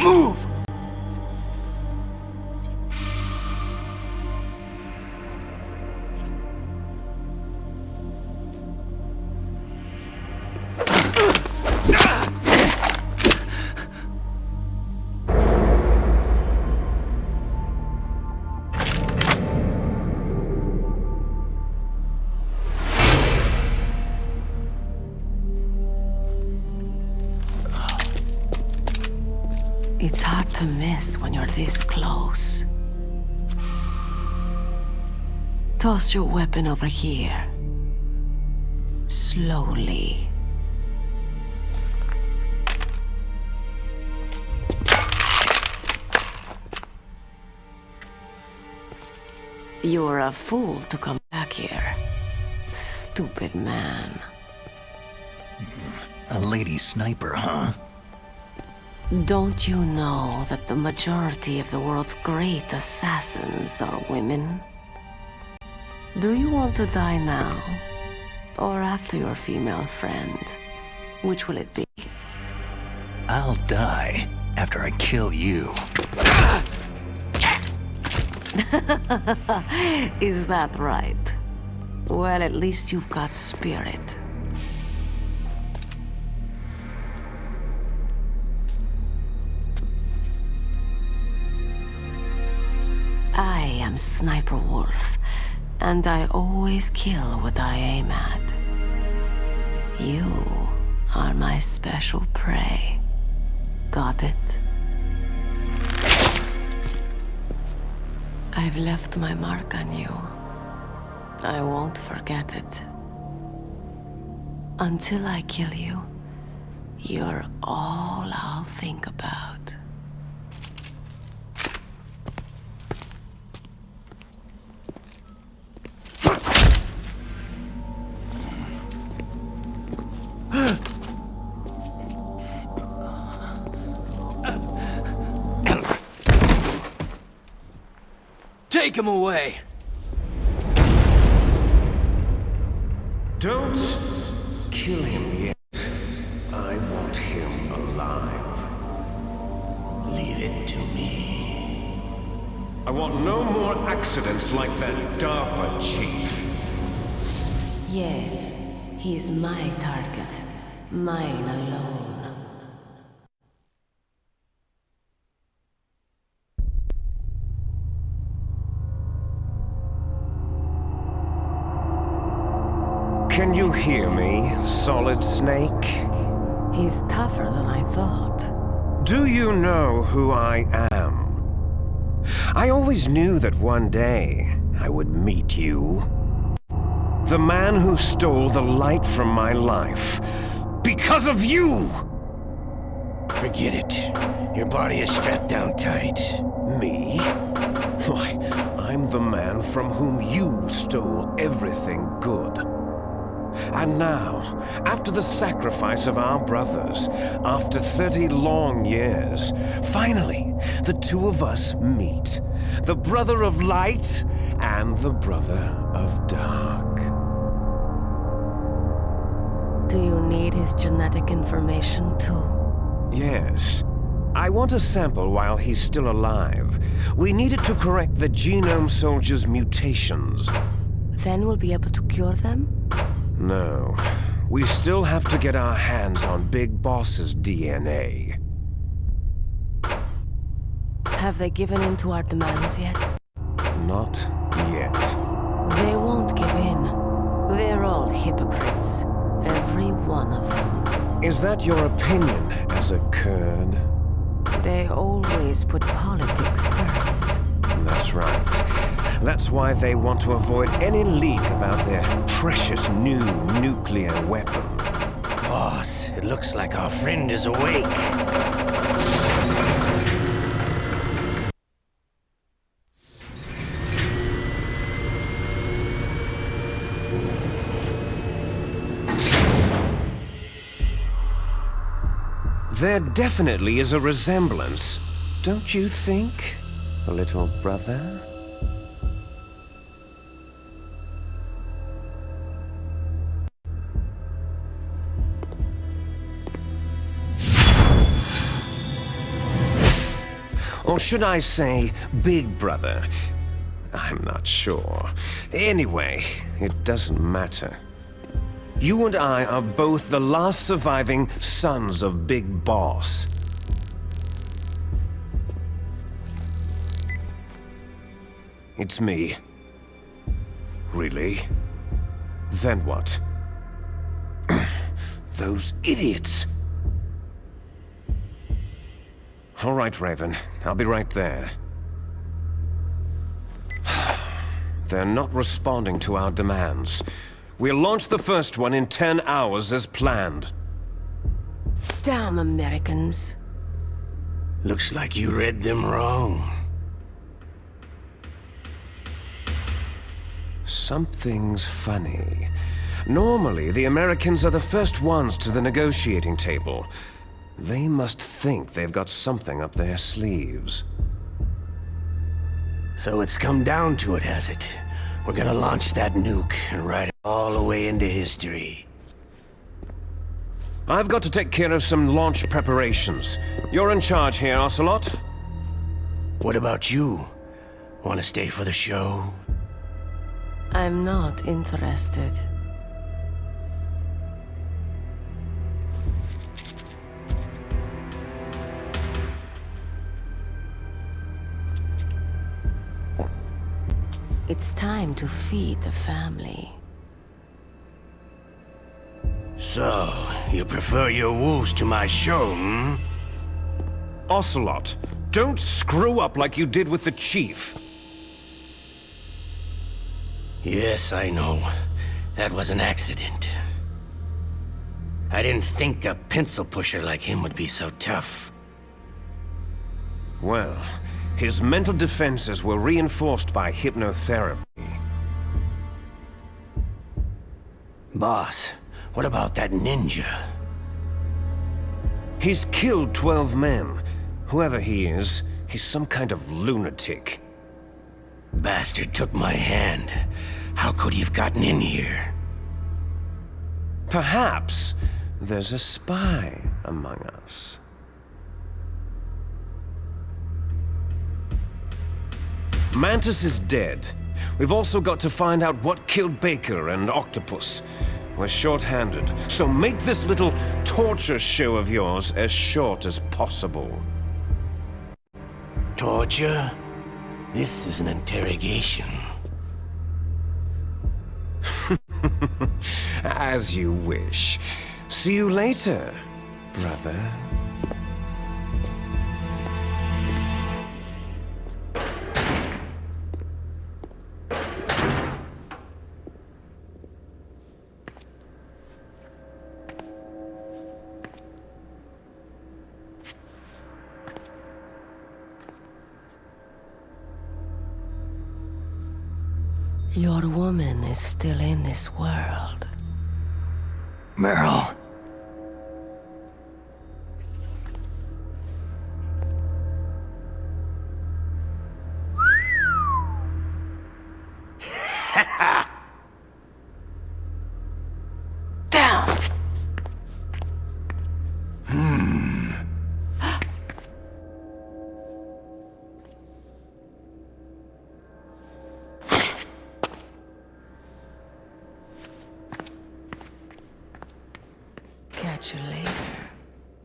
Move! It's hard to miss when you're this close. Toss your weapon over here. Slowly. You're a fool to come back here. Stupid man. A lady sniper, huh? Don't you know that the majority of the world's great assassins are women? Do you want to die now? Or after your female friend? Which will it be? I'll die after I kill you. Is that right? Well, at least you've got spirit. I am Sniper Wolf, and I always kill what I aim at. You are my special prey. Got it? I've left my mark on you. I won't forget it. Until I kill you, you're all I'll think about. Take him away! Don't kill him yet. I want him alive. Leave it to me. I want no more accidents like that DARPA chief. Yes, he's my target. Mine alone. Can you hear me, Solid Snake? He's tougher than I thought. Do you know who I am? I always knew that one day I would meet you. The man who stole the light from my life. Because of you! Forget it. Your body is strapped down tight. Me? Why, I'm the man from whom you stole everything good. And now, after the sacrifice of our brothers, after 30 long years, finally, the two of us meet. The brother of light and the brother of dark. Do you need his genetic information too? Yes. I want a sample while he's still alive. We need it to correct the Genome Soldier's mutations. Then we'll be able to cure them? No. We still have to get our hands on Big Boss's DNA. Have they given in to our demands yet? Not yet. They won't give in. They're all hypocrites. Every one of them. Is that your opinion as a Kurd? They always put politics first. That's right. That's why they want to avoid any leak about their precious new nuclear weapon. Boss, it looks like our friend is awake. There definitely is a resemblance, don't you think, little brother? Or should I say, big brother? I'm not sure. Anyway, it doesn't matter. You and I are both the last surviving sons of Big Boss. It's me. Really? Then what? Those idiots! All right, Raven. I'll be right there. They're not responding to our demands. We'll launch the first one in 10 hours as planned. Damn Americans. Looks like you read them wrong. Something's funny. Normally, the Americans are the first ones to the negotiating table. They must think they've got something up their sleeves. So it's come down to it, has it? We're gonna launch that nuke and ride it all the way into history. I've got to take care of some launch preparations. You're in charge here, Ocelot. What about you? Wanna stay for the show? I'm not interested. It's time to feed the family. So, you prefer your wolves to my show, hmm? Ocelot, don't screw up like you did with the Chief. Yes, I know. That was an accident. I didn't think a pencil pusher like him would be so tough. Well, his mental defenses were reinforced by hypnotherapy. Boss, what about that ninja? He's killed 12 men. Whoever he is, he's some kind of lunatic. Bastard took my hand. How could he have gotten in here? Perhaps there's a spy among us. Mantis is dead. We've also got to find out what killed Baker and Octopus. We're short-handed, so make this little torture show of yours as short as possible. Torture? This is an interrogation. As you wish. See you later, brother. Your woman is still in this world. Meryl. Down! Catch you later,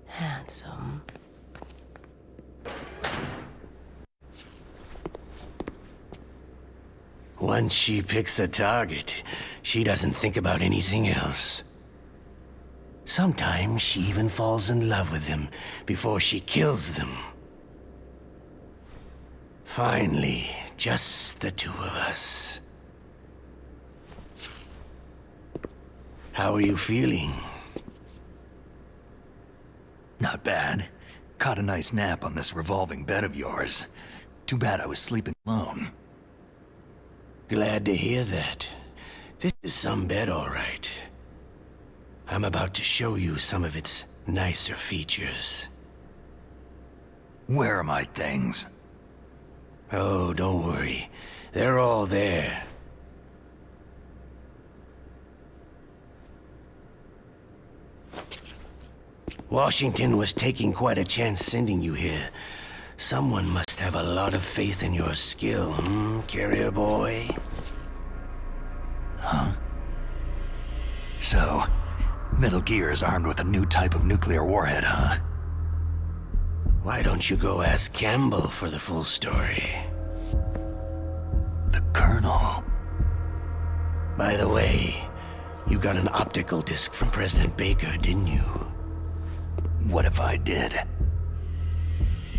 handsome. Once she picks a target, she doesn't think about anything else. Sometimes she even falls in love with them before she kills them. Finally, just the two of us. How are you feeling? Not bad. Caught a nice nap on this revolving bed of yours. Too bad I was sleeping alone. Glad to hear that. This is some bed, all right. I'm about to show you some of its nicer features. Where are my things? Oh, don't worry. They're all there. Washington was taking quite a chance sending you here. Someone must have a lot of faith in your skill, carrier boy? Huh? So, Metal Gear is armed with a new type of nuclear warhead, huh? Why don't you go ask Campbell for the full story? The Colonel. By the way, you got an optical disc from President Baker, didn't you? What if I did?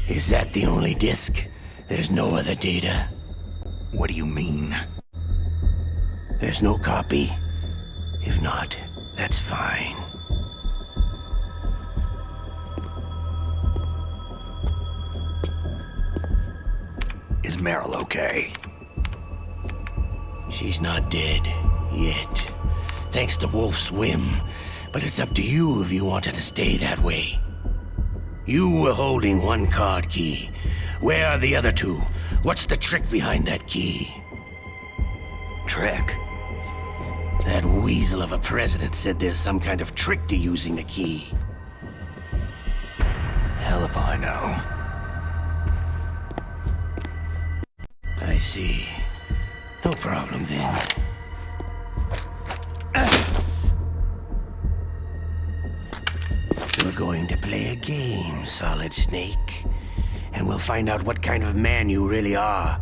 Is that the only disc? There's no other data? What do you mean? There's no copy? If not, that's fine. Is Meryl okay? She's not dead, yet. Thanks to Wolf's whim. But it's up to you if you want her to stay that way. You were holding one card key. Where are the other two? What's the trick behind that key? Trick? That weasel of a president said there's some kind of trick to using the key. Hell if I know. I see. No problem then. We're going to play a game, Solid Snake. And we'll find out what kind of man you really are.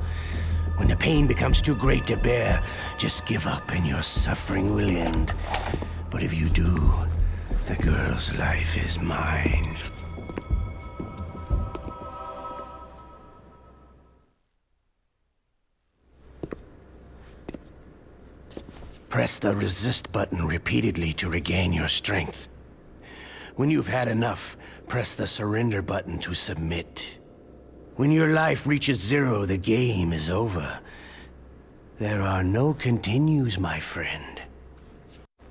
When the pain becomes too great to bear, just give up and your suffering will end. But if you do, the girl's life is mine. Press the resist button repeatedly to regain your strength. When you've had enough, press the surrender button to submit. When your life reaches 0, the game is over. There are no continues, my friend.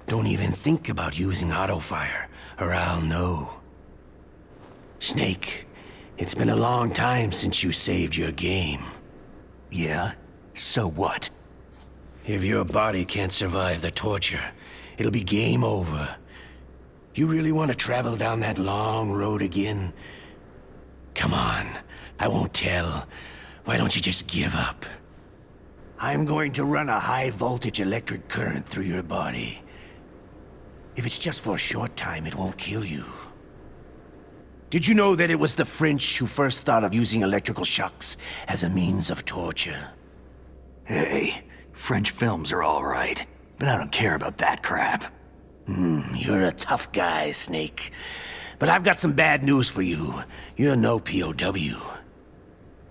Don't even think about using auto-fire, or I'll know. Snake, it's been a long time since you saved your game. Yeah? So what? If your body can't survive the torture, it'll be game over. You really want to travel down that long road again? Come on, I won't tell. Why don't you just give up? I'm going to run a high-voltage electric current through your body. If it's just for a short time, it won't kill you. Did you know that it was the French who first thought of using electrical shocks as a means of torture? Hey, French films are all right, but I don't care about that crap. You're a tough guy, Snake. But I've got some bad news for you. You're no POW.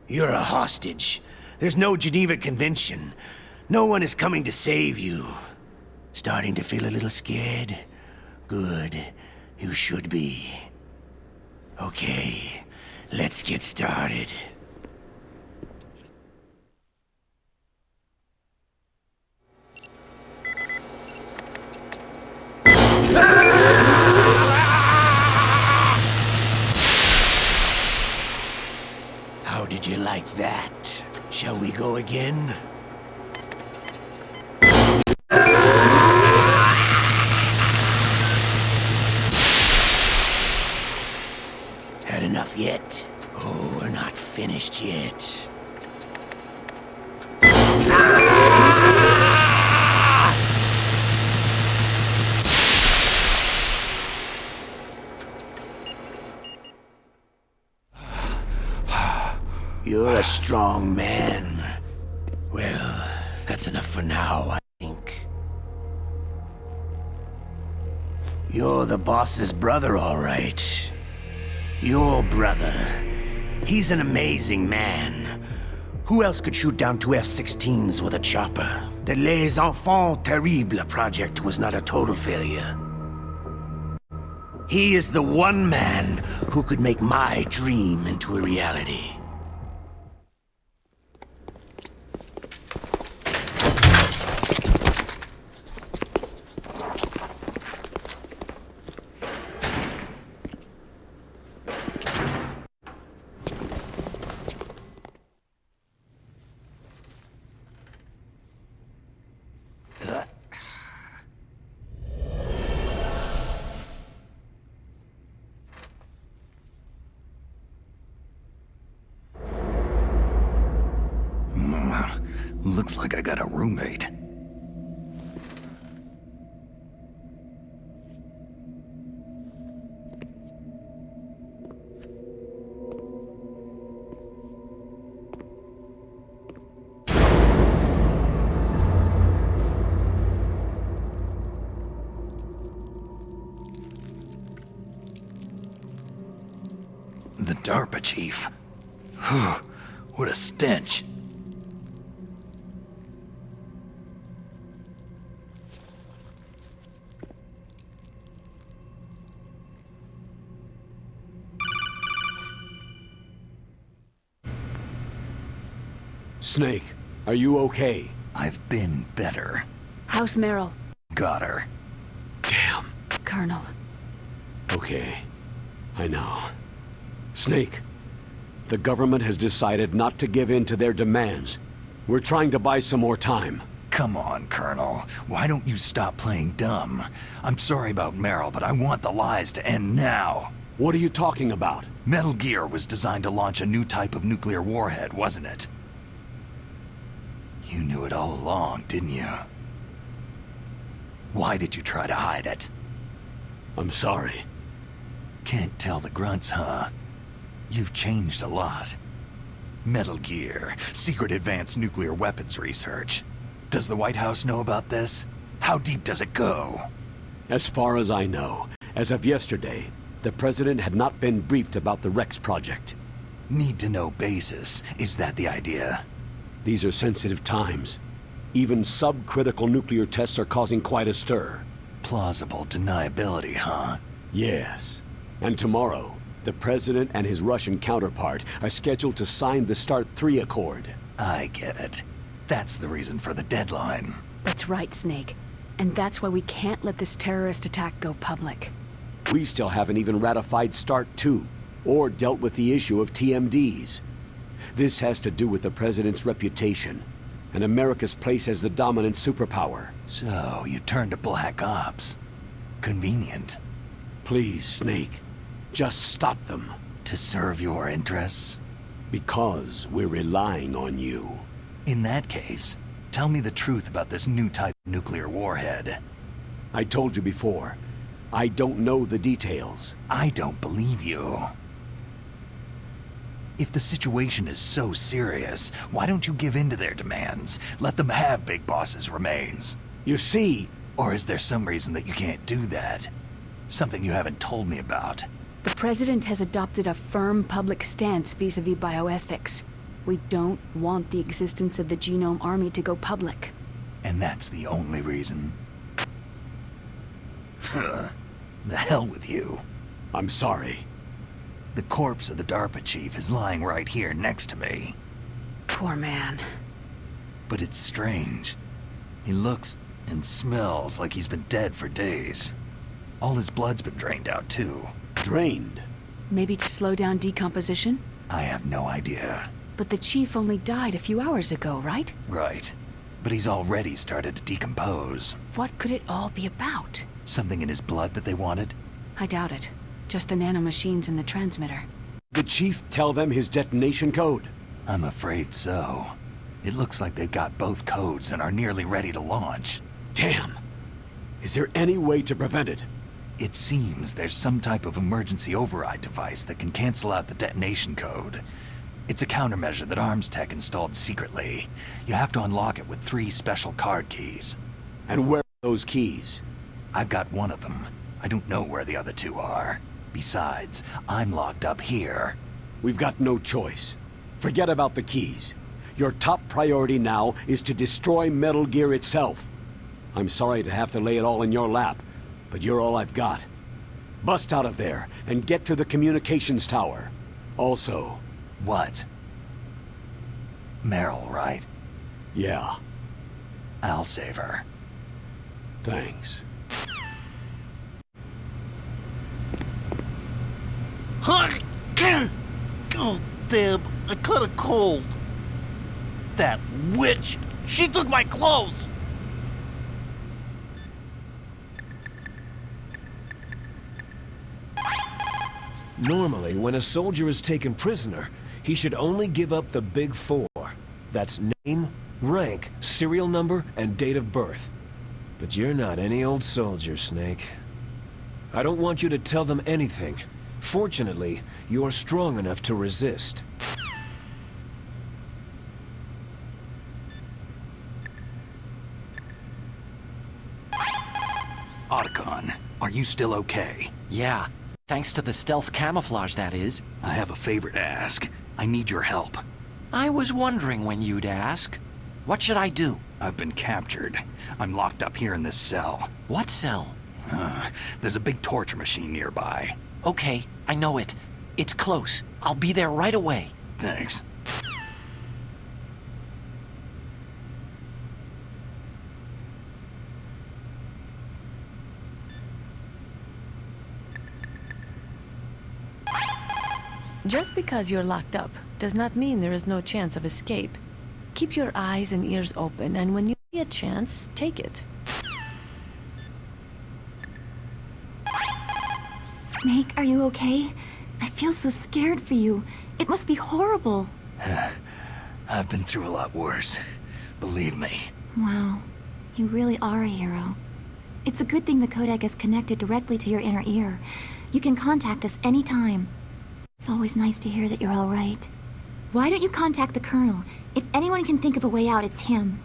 You're a hostage. There's no Geneva Convention. No one is coming to save you. Starting to feel a little scared? Good. You should be. Okay, let's get started. Ah! like that. Shall we go again? Had enough yet? Oh, we're not finished yet. You're a strong man. Well, that's enough for now, I think. You're the boss's brother, all right. Your brother. He's an amazing man. Who else could shoot down 2 F-16s with a chopper? The Les Enfants Terribles project was not a total failure. He is the one man who could make my dream into a reality. Looks like I got a roommate. The DARPA chief. Whew, what a stench. Snake, are you okay? I've been better. How's Meryl? Got her. Damn. Colonel. Okay. I know. Snake, the government has decided not to give in to their demands. We're trying to buy some more time. Come on, Colonel. Why don't you stop playing dumb? I'm sorry about Meryl, but I want the lies to end now. What are you talking about? Metal Gear was designed to launch a new type of nuclear warhead, wasn't it? You knew it all along, didn't you? Why did you try to hide it? I'm sorry. Can't tell the grunts, huh? You've changed a lot. Metal Gear, secret advanced nuclear weapons research. Does the White House know about this? How deep does it go? As far as I know, as of yesterday, the President had not been briefed about the Rex project. Need to know basis. Is that the idea? These are sensitive times. Even subcritical nuclear tests are causing quite a stir. Plausible deniability, huh? Yes. And tomorrow, the President and his Russian counterpart are scheduled to sign the START 3 Accord. I get it. That's the reason for the deadline. That's right, Snake. And that's why we can't let this terrorist attack go public. We still haven't even ratified START 2, or dealt with the issue of TMDs. This has to do with the President's reputation, and America's place as the dominant superpower. So, you turned to Black Ops. Convenient. Please, Snake, just stop them. To serve your interests? Because we're relying on you. In that case, tell me the truth about this new type of nuclear warhead. I told you before, I don't know the details. I don't believe you. If the situation is so serious, why don't you give in to their demands? Let them have Big Boss's remains. You see... Or is there some reason that you can't do that? Something you haven't told me about. The President has adopted a firm public stance vis-à-vis bioethics. We don't want the existence of the Genome Army to go public. And that's the only reason? The hell with you. I'm sorry. The corpse of the DARPA chief is lying right here next to me. Poor man. But it's strange. He looks and smells like he's been dead for days. All his blood's been drained out, too. Drained? Maybe to slow down decomposition? I have no idea. But the chief only died a few hours ago, right? Right. But he's already started to decompose. What could it all be about? Something in his blood that they wanted? I doubt it. Just the nanomachines in the transmitter. The chief tell them his detonation code? I'm afraid so. It looks like they've got both codes and are nearly ready to launch. Damn! Is there any way to prevent it? It seems there's some type of emergency override device that can cancel out the detonation code. It's a countermeasure that Arms Tech installed secretly. You have to unlock it with 3 special card keys. And where are those keys? I've got one of them. I don't know where the other 2 are. Besides, I'm locked up here. We've got no choice. Forget about the keys. Your top priority now is to destroy Metal Gear itself. I'm sorry to have to lay it all in your lap, but you're all I've got. Bust out of there and get to the communications tower. Also... What? Meryl, right? Yeah. I'll save her. Thanks. Oh, damn, I caught a cold. That witch! She took my clothes! Normally, when a soldier is taken prisoner, he should only give up the big 4. That's name, rank, serial number, and date of birth. But you're not any old soldier, Snake. I don't want you to tell them anything. Fortunately, you're strong enough to resist. Otacon, are you still okay? Yeah, thanks to the stealth camouflage, that is. I have a favor to ask. I need your help. I was wondering when you'd ask. What should I do? I've been captured. I'm locked up here in this cell. What cell? There's a big torture machine nearby. Okay, I know it. It's close. I'll be there right away. Thanks. Just because you're locked up does not mean there is no chance of escape. Keep your eyes and ears open, and when you see a chance, take it. Snake, are you okay? I feel so scared for you. It must be horrible. I've been through a lot worse. Believe me. Wow. You really are a hero. It's a good thing the codec is connected directly to your inner ear. You can contact us anytime. It's always nice to hear that you're all right. Why don't you contact the Colonel? If anyone can think of a way out, it's him.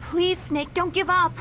Please, Snake, don't give up.